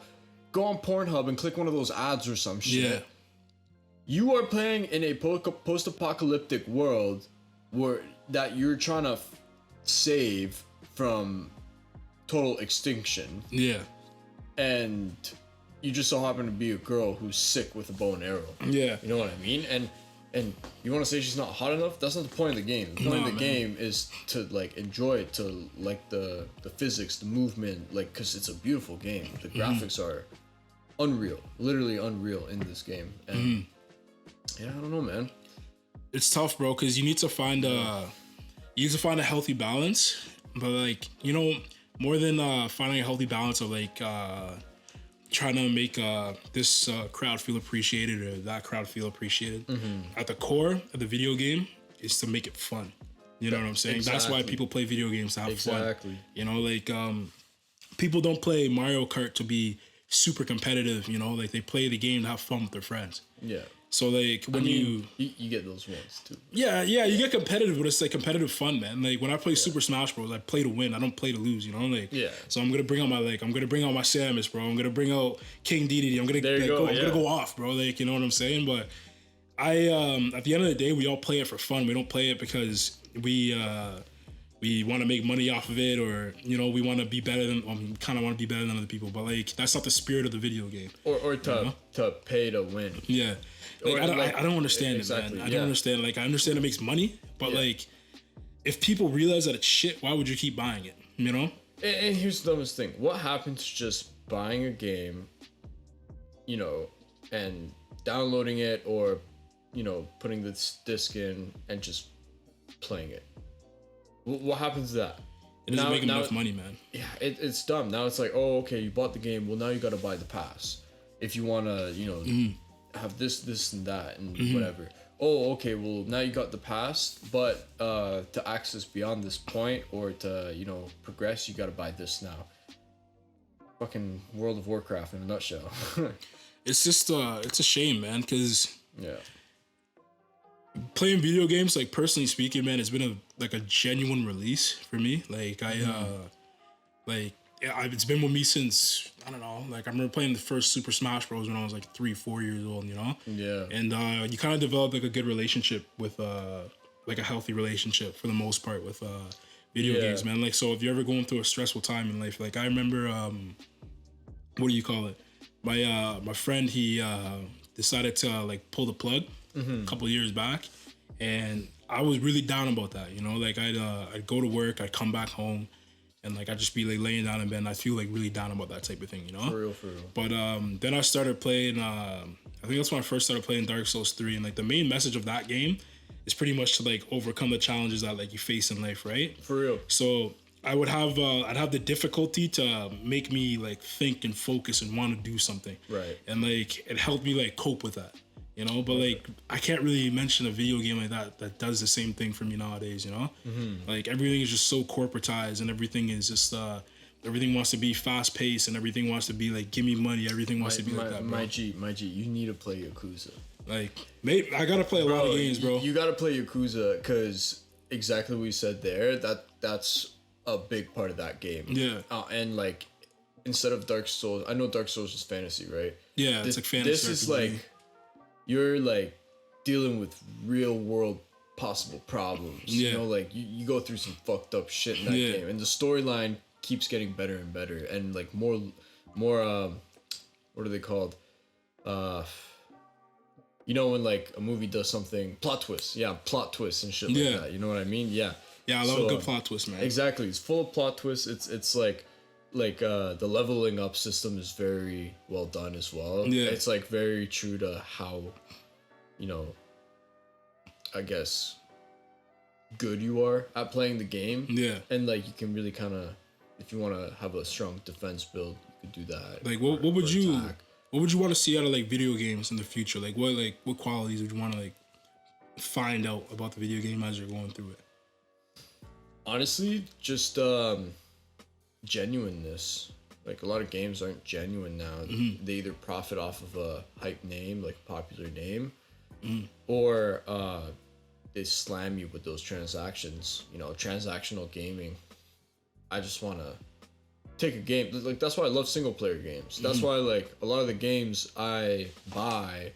go on Pornhub and click one of those ads or some shit. Yeah. You are playing in a post-apocalyptic world that you're trying to save from total extinction. Yeah. And you just so happen to be a girl who's sick with a bow and arrow. Yeah. You know what I mean? And you want to say she's not hot enough? That's not the point of the game. The point of the game is to like enjoy it, to like the physics, the movement, like because it's a beautiful game. The graphics are unreal, literally unreal in this game. And yeah, I don't know, man. It's tough, bro, because you need to find a healthy balance. But like, you know, more than finding a healthy balance of like trying to make this crowd feel appreciated or that crowd feel appreciated. At the core of the video game is to make it fun. You know what I'm saying? Exactly. That's why people play video games, to have fun. You know, like people don't play Mario Kart to be super competitive, you know, like they play the game to have fun with their friends. Yeah. So like when you get those ones too. Yeah, you get competitive, but it's like competitive fun, man. Like when I play Super Smash Bros, I play to win. I don't play to lose, you know. Like So I'm gonna bring out my Samus, bro. I'm gonna bring out King Dedede. I'm gonna gonna go off, bro. Like you know what I'm saying. But I at the end of the day, we all play it for fun. We don't play it because we want to make money off of it, or you know, we want to be better than. Kind of want to be better than other people, but like that's not the spirit of the video game. Or to pay to win. Yeah. Like, I don't understand it, man. I don't understand. Like, I understand it makes money, but like, if people realize that it's shit, why would you keep buying it? You know? And here's the dumbest thing: what happens to just buying a game, you know, and downloading it, or you know, putting this disc in and just playing it? What happens to that? It doesn't make enough money, man. Yeah, it's dumb. Now it's like, oh, okay, you bought the game. Well, now you got to buy the pass if you want to, you know. Have this and that and whatever. Oh, okay, well now you got the pass, but to access beyond this point or to, you know, progress, you gotta buy this now. Fucking World of Warcraft in a nutshell. It's just it's a shame, man, because playing video games, like personally speaking, man, it's been a genuine release for me. Like it's been with me since, I don't know, like I remember playing the first Super Smash Bros. When I was like 3-4 years old, you know? Yeah. And you kind of develop like a good relationship with, like a healthy relationship for the most part with video games, man. Like, so if you're ever going through a stressful time in life, like I remember, what do you call it? My friend, he decided to like pull the plug a couple years back. And I was really down about that, you know? Like I'd go to work, I'd come back home, and like I'd just be like laying down in bed and I feel like really down about that type of thing, you know? For real. But then I started playing, I think that's when I first started playing Dark Souls 3. And like the main message of that game is pretty much to like overcome the challenges that like you face in life, right? For real. So I would have, I'd have the difficulty to make me like think and focus and want to do something. Right. And like it helped me like cope with that. You know, but like I can't really mention a video game like that does the same thing for me nowadays, you know? Like everything is just so corporatized and everything is just everything wants to be fast paced and everything wants to be like give me money, everything wants to be like that, bro. My G, you need to play Yakuza. Like maybe I gotta play a lot of games, bro. You gotta play Yakuza because exactly what you said there, that's a big part of that game. Yeah. And like instead of Dark Souls, I know Dark Souls is fantasy, right? Yeah, it's like fantasy. This is like you're like dealing with real world possible problems. Yeah. You know, like you go through some fucked up shit in that game, and the storyline keeps getting better and better, and like more what are they called? You know, when like a movie does something, plot twists and shit like that. You know what I mean? Yeah. Yeah, I love a good plot twist, man. Exactly, it's full of plot twists. It's like the leveling up system is very well done as well. Yeah, it's like very true to how, you know, I guess good you are at playing the game. Yeah, and like you can really kind of, if you want to have a strong defense build, you could do that. Like what would you want to see out of like video games in the future? Like what qualities would you want to like find out about the video game as you're going through it? Honestly, just genuineness. Like a lot of games aren't genuine now. They either profit off of a hype name, like a popular name, or they slam you with those transactions. You know, transactional gaming. I just want to take a game. Like that's why I love single player games. That's why like a lot of the games I buy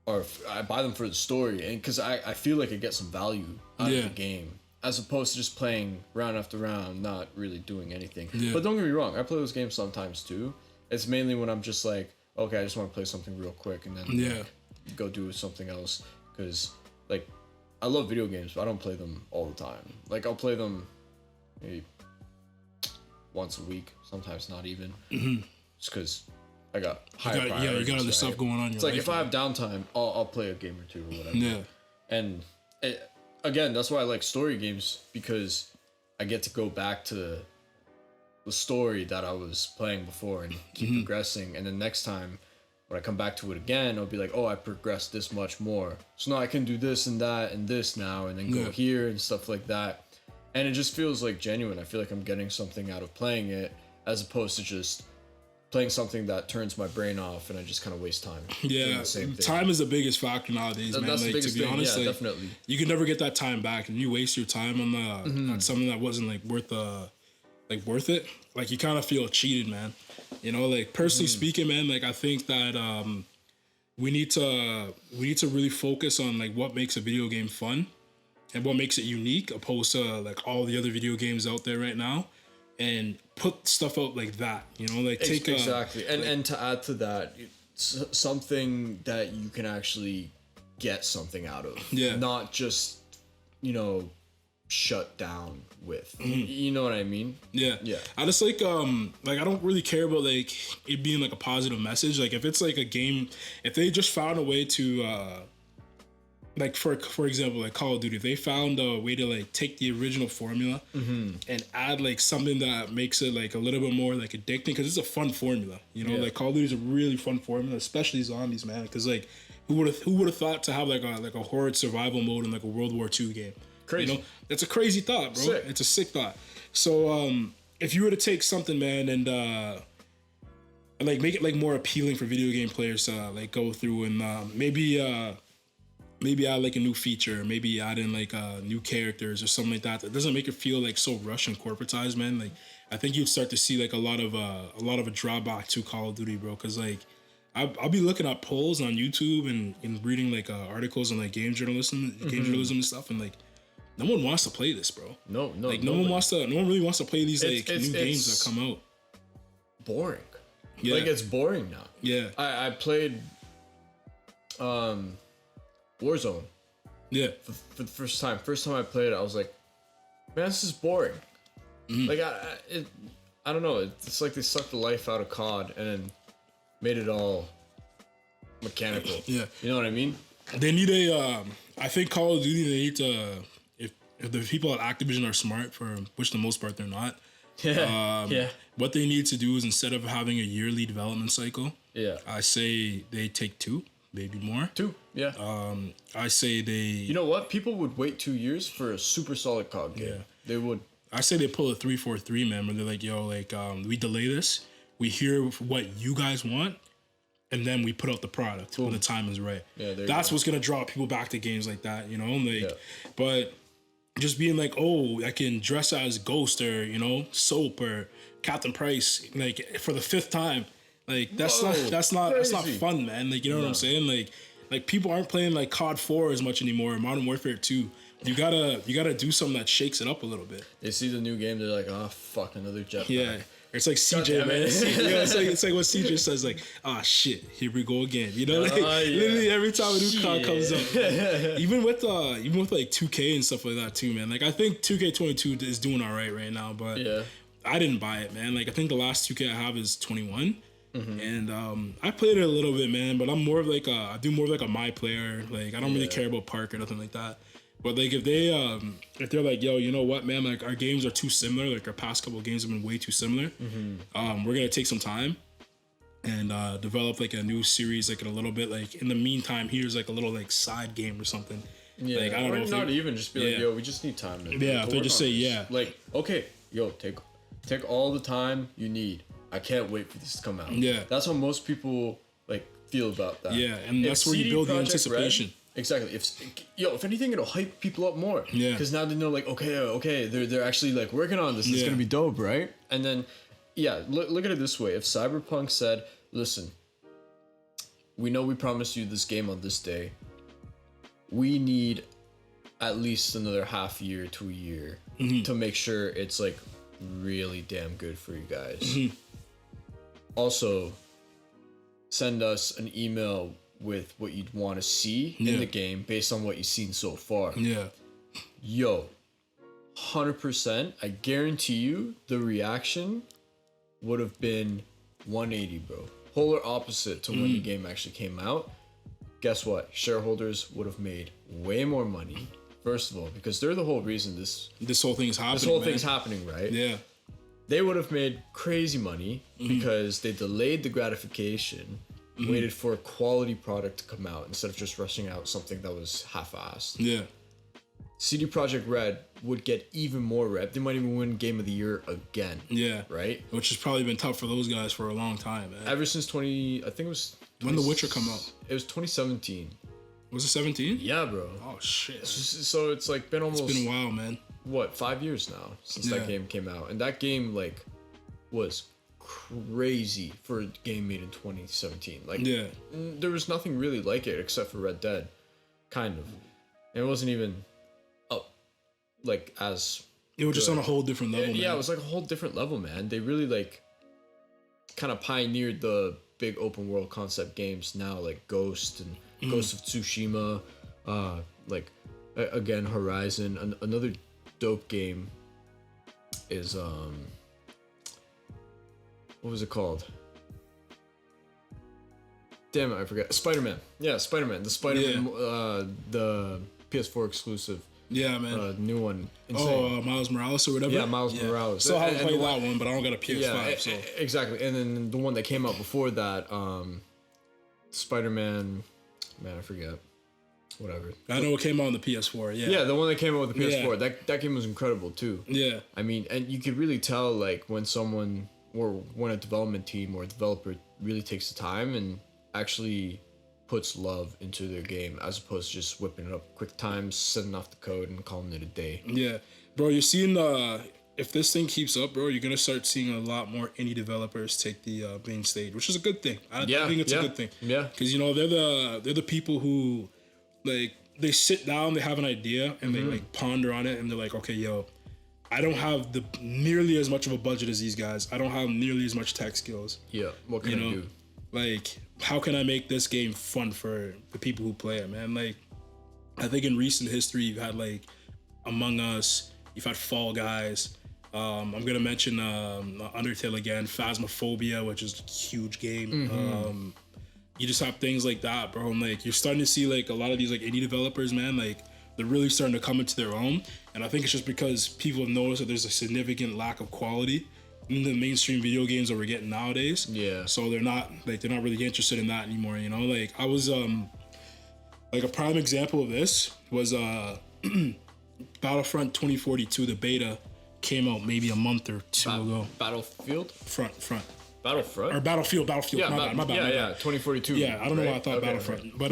them for the story, and because I feel like I get some value out of the game, as opposed to just playing round after round, not really doing anything. Yeah. But don't get me wrong, I play those games sometimes too. It's mainly when I'm just like, okay, I just want to play something real quick and then like, go do something else. Because like, I love video games, but I don't play them all the time. Like I'll play them maybe once a week, sometimes not even. Just because I got higher priorities. Yeah, you got other stuff going on in your life. It's like if I have downtime, I'll play a game or two or whatever. Yeah. And again, that's why I like story games, because I get to go back to the story that I was playing before and keep progressing. And then next time when I come back to it again, I'll be like, oh, I progressed this much more. So now I can do this and that and this now, and then go here and stuff like that. And it just feels like genuine. I feel like I'm getting something out of playing it. as opposed to just playing something that turns my brain off and I just kind of waste time. doing Yeah, the same thing. time is the biggest factor nowadays, man. That's the Like, to biggest be thing. honest, Yeah, like, definitely. you can never get that time back, and you waste your time on on something that wasn't like worth it. Like, you kind of feel cheated, man. You know, like, personally speaking, man, like, I think that we need to really focus on like what makes a video game fun and what makes it unique, opposed to like all the other video games out there right now, and put stuff out like that. You know, like take exactly. And to add to that, something that you can actually get something out of. Yeah. Not just, shut down with. You know what I mean? Yeah. I just like I don't really care about like it being like a positive message. Like, if it's like a game, if they just found a way to like for example, like Call of Duty, if they found a way to like take the original formula and add like something that makes it like a little bit more like addicting, because it's a fun formula. Like Call of Duty is a really fun formula, especially zombies, man. Because like who would have thought to have like a horde survival mode in like a World War II game? Crazy. It's a crazy thought, bro. Sick. It's a sick thought. So if you were to take something, man, and like make it like more appealing for video game players to like go through, and maybe add like a new feature, maybe add in like new characters or something like that doesn't make it feel like so rushed and corporatized, man. Like, I think you'd start to see like a lot of a drawback to Call of Duty, bro. Because like I'll be looking at polls on YouTube and reading like articles on like game journalism and stuff, and like no one wants to play this, bro. No, like no one really wants to play these like new games that come out. Boring. Yeah. Like, it's boring now. Yeah. I played Warzone. Yeah. For the first time. First time I played it, I was like, man, this is boring. Like, I don't know. It's like they sucked the life out of COD and then made it all mechanical. Yeah. You know what I mean? They need I think Call of Duty, they need to, if the people at Activision are smart, for which the most part they're not, what they need to do is, instead of having a yearly development cycle, I say they take 2, maybe more. 2, yeah. I say they... You know what? People would wait 2 years for a super solid COD game. Yeah. They would. I say they pull a 3-4-3, man, where they're like, yo, like, we delay this, we hear what you guys want, and then we put out the product when the time is right. Yeah, that's what's gonna draw people back to games like that, But just being like, oh, I can dress as Ghost or Soap or Captain Price like for the 5th time, like that's not fun, man. Like, what I'm saying? Like people aren't playing like COD 4 as much anymore, Modern Warfare 2. You gotta do something that shakes it up a little bit. They see the new game, they're like, oh fuck, another jetpack. Yeah. It's like CJ, man. It's like what CJ says, like, ah, shit, here we go again. Literally every time a new COD comes up. Even with like 2K and stuff like that too, man. Like, I think 2K22 is doing all right now, but I didn't buy it, man. Like, I think the last 2K I have is 21. And I played it a little bit, man, but I'm more of like I do more of like a my player. Like, I don't really care about park or nothing like that. But like if they're like, yo, you know what, man, like our games are too similar, like our past couple of games have been way too similar. We're gonna take some time and develop like a new series, like in a little bit. Like, in the meantime, here's like a little like side game or something. Yeah, like, I don't know. If not even just be like, yo, we just need time. If they just say like, okay, yo, take all the time you need. I can't wait for this to come out. Yeah, that's how most people like feel about that. Yeah, and that's where you build the anticipation. Exactly. If anything, it'll hype people up more. Yeah. Because now they know, like, okay, they're actually like working on this. It's gonna be dope, right? And then, look at it this way: if Cyberpunk said, "Listen, we know we promised you this game on this day. We need at least another half year to a year to make sure it's like really damn good for you guys. Also, send us an email with what you'd want to see in the game based on what you've seen so far." Yo, 100%, I guarantee you the reaction would have been 180, bro. Polar opposite to when the game actually came out. Guess what? Shareholders would have made way more money. First of all, because they're the whole reason this whole thing is happening. This whole thing's happening, right? Yeah. They would have made crazy money because they delayed the gratification, waited for a quality product to come out instead of just rushing out something that was half-assed. Yeah. CD Projekt Red would get even more rep. They might even win Game of the Year again. Yeah. Right? Which has probably been tough for those guys for a long time, man. Ever since I think it was... When The Witcher come out? It was 2017. Was it 17? Yeah, bro. Oh, shit. So it's like been almost... It's been a while, man. What, 5 years now since that game came out. And that game, like, was crazy for a game made in 2017. Like, there was nothing really like it except for Red Dead. Kind of. And it wasn't even up, like, as... It was just on a whole different level, man. Yeah, it was like a whole different level, man. They really, like, kind of pioneered the big open world concept games now, like Ghost and Ghost of Tsushima, like, again, Horizon. Another dope game is, what was it called? Damn it, I forgot. Spider-Man. Yeah, Spider-Man. The Spider-Man, the PS4 exclusive. Yeah, man. New one. Insane. Miles Morales or whatever? Yeah, Miles Morales. Still haven't played that one, but I don't got a PS5, yeah, so... Exactly. And then the one that came out before that, Spider-Man... Man, I forget. Whatever. I know it came out on the PS4, yeah. Yeah, the one that came out with the PS4. Yeah. That game was incredible, too. Yeah. I mean, and you could really tell, like, when someone... Or when a development team or a developer really takes the time and actually puts love into their game as opposed to just whipping it up quick times, setting off the code and calling it a day. Yeah. Bro, you're seeing if this thing keeps up, bro, you're gonna start seeing a lot more indie developers take the main stage, which is a good thing. I think it's a good thing. Yeah. Because you know they're the people who like they sit down, they have an idea and they like ponder on it and they're like, okay, yo, I don't have nearly as much of a budget as these guys. I don't have nearly as much tech skills. Yeah. What can I do? Like, how can I make this game fun for the people who play it, man? Like, I think in recent history, you've had, like, Among Us, you've had Fall Guys. I'm going to mention Undertale again, Phasmophobia, which is a huge game. You just have things like that, bro. And, like, you're starting to see, like, a lot of these, like, indie developers, man, like, they're really starting to come into their own. And I think it's just because people have noticed that there's a significant lack of quality in the mainstream video games that we're getting nowadays. Yeah. So they're not really interested in that anymore, you know? Like I was like a prime example of this was Battlefront 2042, the beta came out maybe a month or two ago. Battlefield? Front. Battlefront? Or Battlefield. Yeah, my bad. Yeah, 2042. Yeah, I don't know why I thought Okay, Battlefront. right. But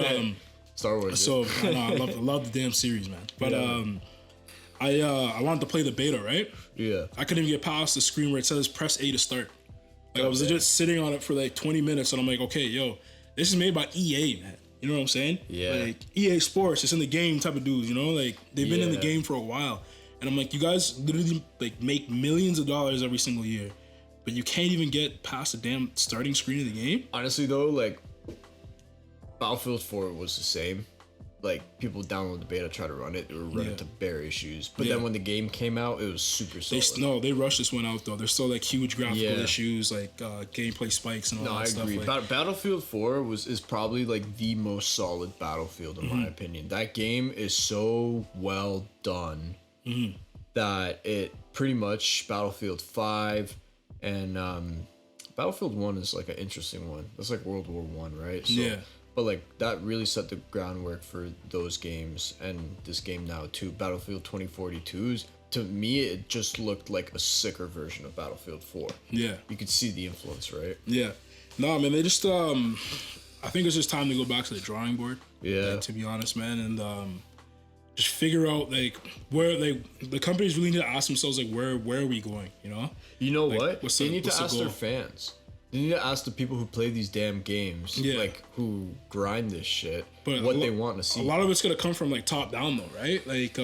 Star Wars. So I love the damn series, man. But I wanted to play the beta, right? Yeah. I couldn't even get past the screen where it says press A to start. Like I was just sitting on it for like 20 minutes and I'm like, okay, yo, this is made by EA, man. You know what I'm saying? Yeah. Like EA Sports, it's in the game type of dudes, you know? Like they've been in the game for a while. And I'm like, you guys literally like make millions of dollars every single year, but you can't even get past the damn starting screen of the game? Honestly though, like Battlefield 4 was the same. Like people download the beta, try to run it, they were running into bare issues. But then when the game came out, it was super solid. They rushed this one out though. There's still like huge graphical issues, like gameplay spikes and all that stuff. I agree. Like, Battlefield 4 is probably like the most solid Battlefield in my opinion. That game is so well done that it pretty much Battlefield 5 and Battlefield 1 is like an interesting one. That's like World War 1, right? So, yeah. But like that really set the groundwork for those games and this game now too. Battlefield 2042's, to me it just looked like a sicker version of Battlefield 4. Yeah. You could see the influence, right? Yeah. No, man, they just I think it's just time to go back to the drawing board. Yeah. Like, to be honest, man, and just figure out like where the companies really need to ask themselves like where are we going, you know? You know like, what? They need to ask their fans. They need to ask the people who play these damn games, like who grind this shit, but what they want to see. A lot of it's gonna come from like top down though, right? Like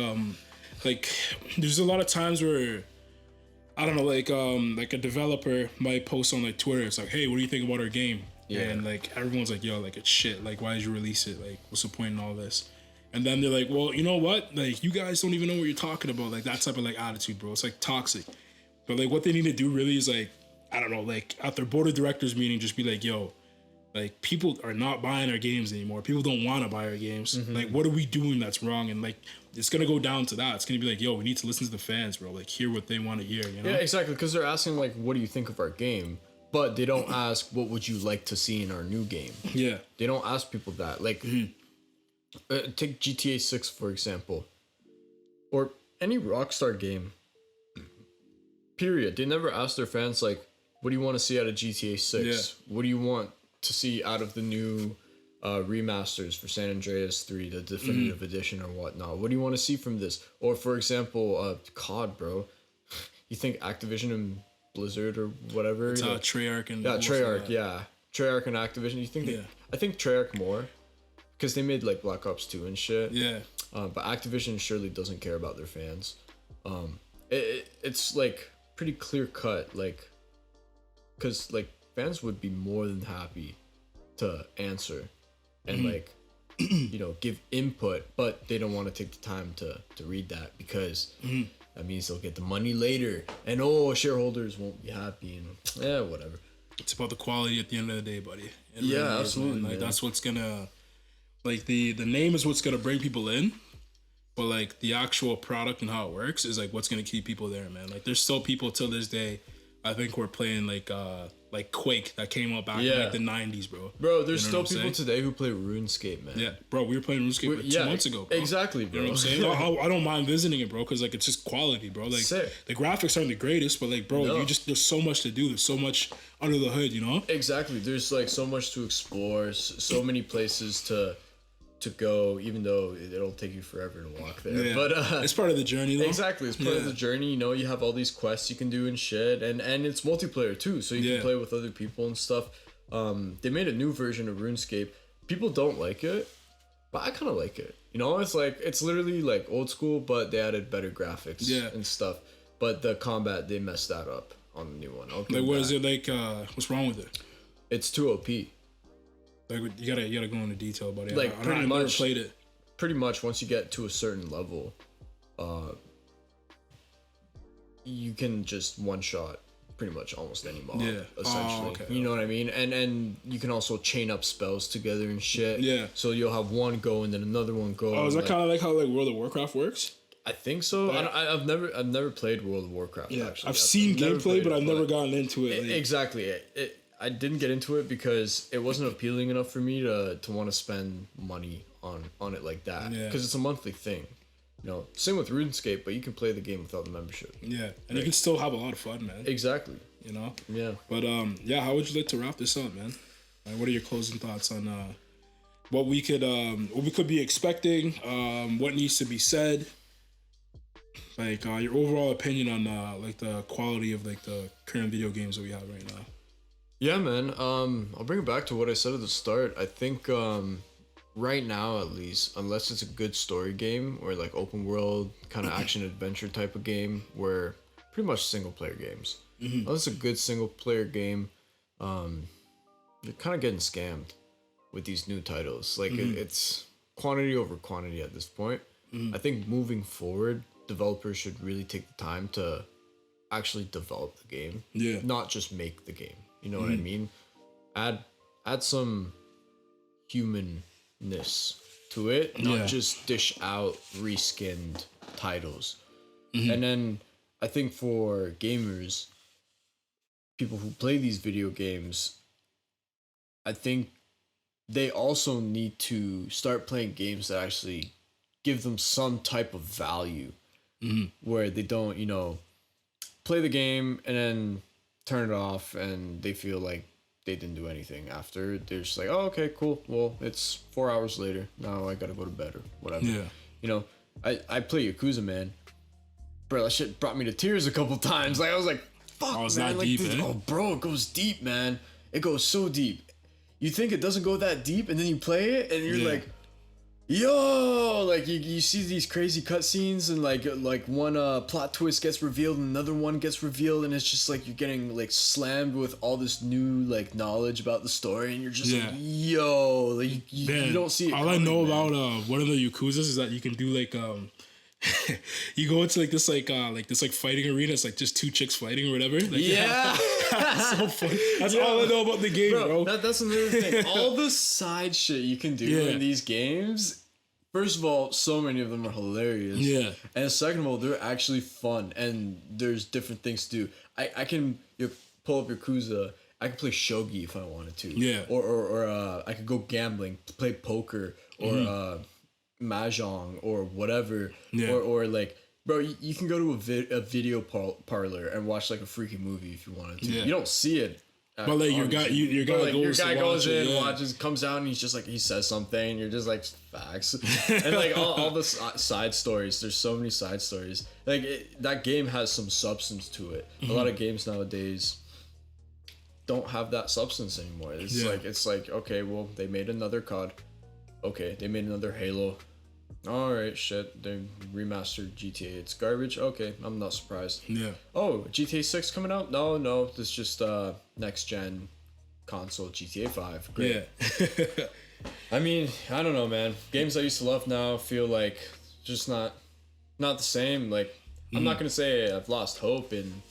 there's a lot of times where I don't know, like a developer might post on like Twitter, it's like, hey, what do you think about our game? Yeah. And like everyone's like, yo, like it's shit. Like why did you release it? Like what's the point in all this? And then they're like, well, you know what? Like you guys don't even know what you're talking about. Like that type of like attitude, bro. It's like toxic. But like what they need to do really is like, I don't know, like at their board of directors meeting, just be like, yo, like people are not buying our games anymore. People don't want to buy our games. Like, what are we doing that's wrong? And like, it's going to go down to that. It's going to be like, yo, we need to listen to the fans, bro. Like, hear what they want to hear, you know? Yeah, exactly. Because they're asking, like, what do you think of our game? But they don't ask, what would you like to see in our new game? Yeah. They don't ask people that. Like, take GTA 6, for example. or any Rockstar game, period. They never ask their fans, like, what do you want to see out of GTA 6? Yeah. What do you want to see out of the new remasters for San Andreas 3, the definitive edition or whatnot? What do you want to see from this? Or, for example, COD, bro. You think Activision and Blizzard or whatever? It's Treyarch and... Yeah, Treyarch, yeah. Treyarch and Activision. You think I think Treyarch more, because they made, like, Black Ops 2 and shit. Yeah. But Activision surely doesn't care about their fans. It's, like, pretty clear-cut, like... Because, like, fans would be more than happy to answer and, like, you know, give input, but they don't want to take the time to read that, because that means they'll get the money later. And, shareholders won't be happy, and, whatever. It's about the quality at the end of the day, buddy. It Yeah, really is, absolutely. man. Like, that's what's gonna... Like, the name is what's gonna bring people in, but, like, the actual product and how it works is, like, what's gonna keep people there, man. Like, there's still people till this day... I think we're playing like Quake that came out back in like the 90s, bro. Bro, there's still people today who play RuneScape, man. Yeah, bro, we were playing RuneScape like 2 months ago, bro. Exactly, bro. You know what I'm saying? I don't mind visiting it, bro, because like it's just quality, bro. Like Sick. The graphics aren't the greatest, but like, bro, there's so much to do. There's so much under the hood, you know? Exactly. There's like so much to explore, so many places to go, even though it'll take you forever to walk there. Yeah. But it's part of the journey, though. Exactly, it's part of the journey. You know, you have all these quests you can do and shit, and it's multiplayer too, so you can play with other people and stuff. They made a new version of RuneScape. People don't like it, but I kind of like it. You know, it's like, it's literally like old school, but they added better graphics and stuff. But the combat, they messed that up on the new one. Like, what is it like? What's wrong with it? It's too OP. Like, you gotta go into detail about it. Like, I never played it. Pretty much, once you get to a certain level, you can just one shot pretty much almost any mob. Yeah. Essentially, you know what I mean. And you can also chain up spells together and shit. Yeah. So you'll have one go and then another one go. Oh, is that kind of like how like World of Warcraft works? I think so. I've never played World of Warcraft. Yeah. Actually, I've seen gameplay, but I've never gotten into it. Like, exactly. I didn't get into it because it wasn't appealing enough for me to want to spend money on it like that. Because it's a monthly thing. You know, same with RuneScape, but you can play the game without the membership. Yeah, and you can still have a lot of fun, man. Exactly. You know? Yeah. But how would you like to wrap this up, man? What are your closing thoughts on what we could be expecting, what needs to be said? Like your overall opinion on like the quality of like the current video games that we have right now. Yeah, man. I'll bring it back to what I said at the start. I think right now, at least, unless it's a good story game or like open world kind of action adventure type of game, where pretty much single player games. Unless it's a good single player game, you're kind of getting scammed with these new titles. Like it's quantity over quantity at this point. I think moving forward, developers should really take the time to actually develop the game, not just make the game. You know what I mean? Add some humanness to it, not just dish out reskinned titles. And then I think for gamers, people who play these video games, I think they also need to start playing games that actually give them some type of value, where they don't, you know, play the game and then turn it off and they feel like they didn't do anything after. They're just like, oh, okay, cool. Well, it's 4 hours later. Now I gotta go to bed or whatever. Yeah. You know, I play Yakuza, man. Bro, that shit brought me to tears a couple times. Like, I was like, fuck, it's man. that Like, deep, this, eh? oh, bro, it goes deep, man. It goes so deep. You think it doesn't go that deep, and then you play it, and you're like, yo, like you see these crazy cutscenes, and like one plot twist gets revealed, and another one gets revealed, and it's just like you're getting like slammed with all this new like knowledge about the story, and you're just like, yo, like you don't see it. All coming, I know man. about one of the Yakuzas is that you can do like you go into like this fighting arena. It's like just two chicks fighting or whatever. Like, that's so funny. That's all I know about the game, bro. That's another thing. All the side shit you can do in these games. First of all, so many of them are hilarious. Yeah. And second of all, they're actually fun, and there's different things to do. I can pull up Yakuza. I can play shogi if I wanted to. Yeah. Or I could go gambling, play poker, or mahjong or whatever, Yeah. or like, bro, you can go to a video parlor and watch like a freaking movie if you wanted to. Yeah. You don't see it. But like your guy, your guy goes in, yeah. watches, comes out, and he's just like, he says something, and you're just like, facts. And like all the side stories, there's so many side stories. Like that game has some substance to it. A lot of games nowadays don't have that substance anymore. It's like okay, well, they made another COD. Okay, they made another Halo. All right, shit, they remastered GTA. It's garbage. Okay, I'm not surprised. Yeah. Oh, GTA 6 coming out? No, this is just next gen console GTA 5. Great. Yeah. I mean, I don't know, man. Games I used to love now feel like just not the same. Like, I'm not gonna say I've lost hope in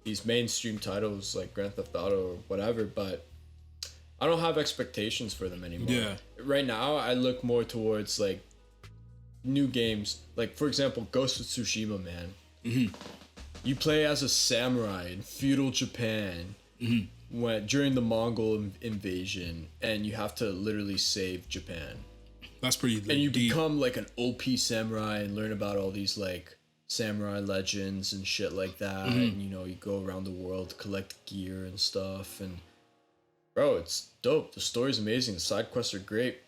these mainstream titles like Grand Theft Auto or whatever, but I don't have expectations for them anymore. Yeah. Right now, I look more towards like new games, like for example Ghost of Tsushima, man. You play as a samurai in feudal Japan when during the Mongol invasion, and you have to literally save Japan, That's pretty like, and you deep. become like an OP samurai and learn about all these like samurai legends and shit like that. And you know, you go around the world, collect gear and stuff, and bro, it's dope. The story's amazing, the side quests are great,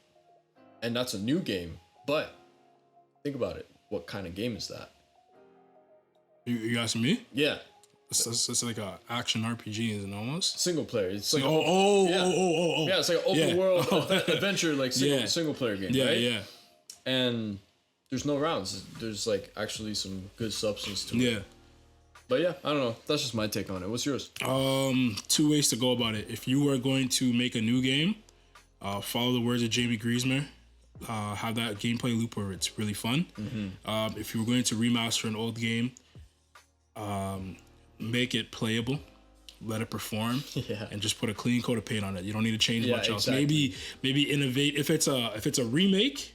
and that's a new game. But think about it. What kind of game is that? You asking me? Yeah, It's like a action RPG, is it almost? single player. It's like Oh. yeah, it's like an open Yeah. world adventure, like Yeah. single player game. Yeah, right? yeah, And there's no rounds. There's like actually some good substance to it. yeah. But yeah, I don't know. That's just my take on it. What's yours? Two ways to go about it. If you are going to make a new game, follow the words of Jamie Griezmer. Have that gameplay loop where it's really fun. If you were going to remaster an old game, make it playable, let it perform, Yeah. and just put a clean coat of paint on it. You don't need to change Yeah, much else. exactly. Maybe innovate. If it's a remake,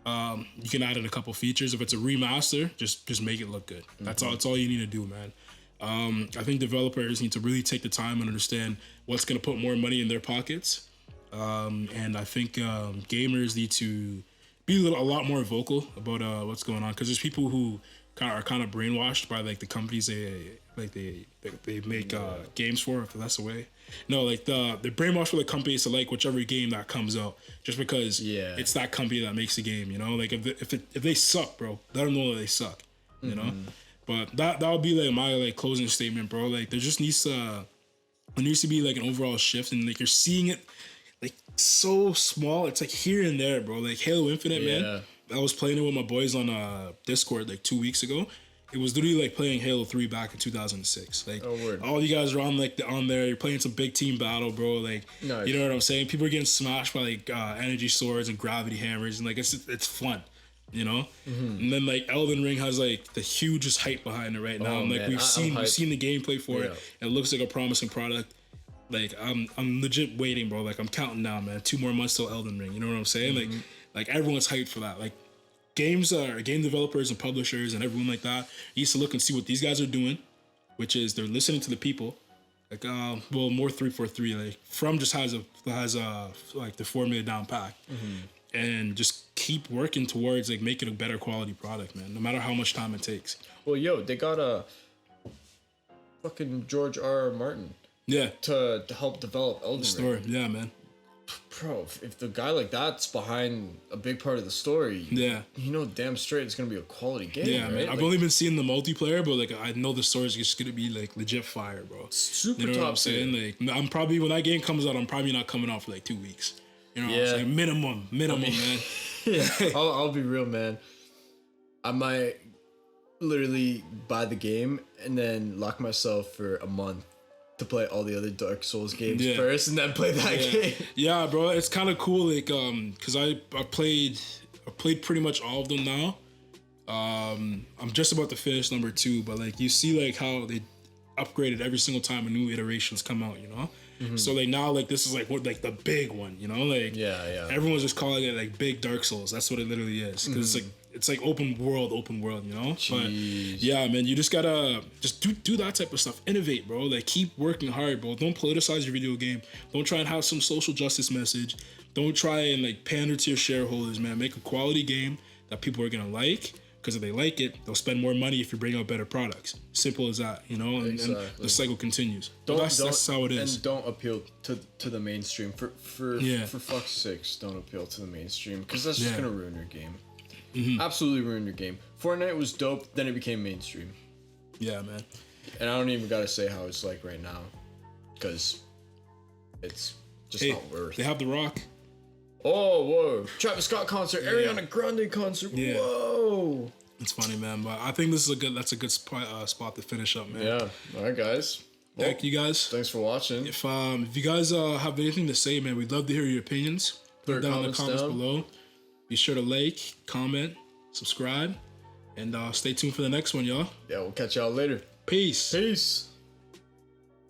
you can add in a couple features. If it's a remaster, just make it look good. That's all. That's all you need to do, man. I think developers need to really take the time and understand what's going to put more money in their pockets. And I think gamers need to be a lot more vocal about what's going on, because there's people who are kind of brainwashed by like the companies they make games for, if that's the way. No, like they're brainwashed for the companies to like whichever game that comes out just because it's that company that makes the game. You know, like if they suck, bro, let them know that they suck. You know, but that would be like my like closing statement, bro. Like there needs to be like an overall shift, and like you're seeing it. Like so small, it's like here and there, bro. Like Halo Infinite, man. I was playing it with my boys on Discord like 2 weeks ago. It was literally like playing Halo 3 back in 2006. Like all you guys are on on there. You're playing some big team battle, bro. Like Nice. You know what I'm saying? People are getting smashed by like energy swords and gravity hammers, and like it's fun. You know, and then like Elden Ring has like the hugest hype behind it right now. And like man. we've seen the gameplay for it. Yeah. It looks like a promising product. Like I'm legit waiting, bro. Like I'm counting down, man. 2 more months till Elden Ring. You know what I'm saying? Like everyone's hyped for that. Like game developers and publishers and everyone like that needs to look and see what these guys are doing, which is they're listening to the people. Like more 343. Like From just has like the formula down pat, and just keep working towards like making a better quality product, man. No matter how much time it takes. Well, yo, they got a fucking George R. Martin. Yeah. To help develop Elden Story. Ring. Yeah, man. Bro, if the guy like that's behind a big part of the story, Yeah. you know damn straight it's gonna be a quality game. Yeah, right? man. I've Like, only been seeing the multiplayer, but like I know the story is just gonna be like legit fire, bro. super You know top what I'm saying? tier. Like I'm probably when that game comes out, I'm probably not coming out for like 2 weeks. You know what I'm Yeah. saying? Minimum, man. I'll be real, man. I might literally buy the game and then lock myself for a month to play all the other Dark Souls games first, and then play that game. Yeah, bro. It's kind of cool, like because I played pretty much all of them now. I'm just about to finish number 2, but like you see like how they upgraded every single time a new iterations come out, you know. So like now like this is like what like the big one, you know, like Yeah. everyone's just calling it like big Dark Souls. That's what it literally is, because it's like open world, you know. Jeez. But yeah, man, you just gotta just do that type of stuff. Innovate, bro. Like keep working hard, bro. Don't politicize your video game. Don't try and have some social justice message. Don't try and like pander to your shareholders, man. Make a quality game that people are gonna like. Because if they like it, they'll spend more money if you bring out better products. Simple as that, you know. And the cycle continues. That's how it is. And don't appeal to the mainstream. For fuck's sakes, don't appeal to the mainstream because that's just gonna ruin your game. Absolutely ruin your game. Fortnite was dope, then it became mainstream. Yeah, man. And I don't even gotta say how it's like right now, because it's just not worth. They have The Rock. Oh, whoa. Travis Scott concert, Ariana Grande concert. Yeah. Whoa. It's funny, man, but I think that's a good spot to finish up, man. Yeah. All right, guys. Well, thank you guys. Thanks for watching. If you guys have anything to say, man, we'd love to hear your opinions. Put it down in the comments below. Be sure to like, comment, subscribe, and stay tuned for the next one, y'all. Yeah, we'll catch y'all later. Peace. Peace.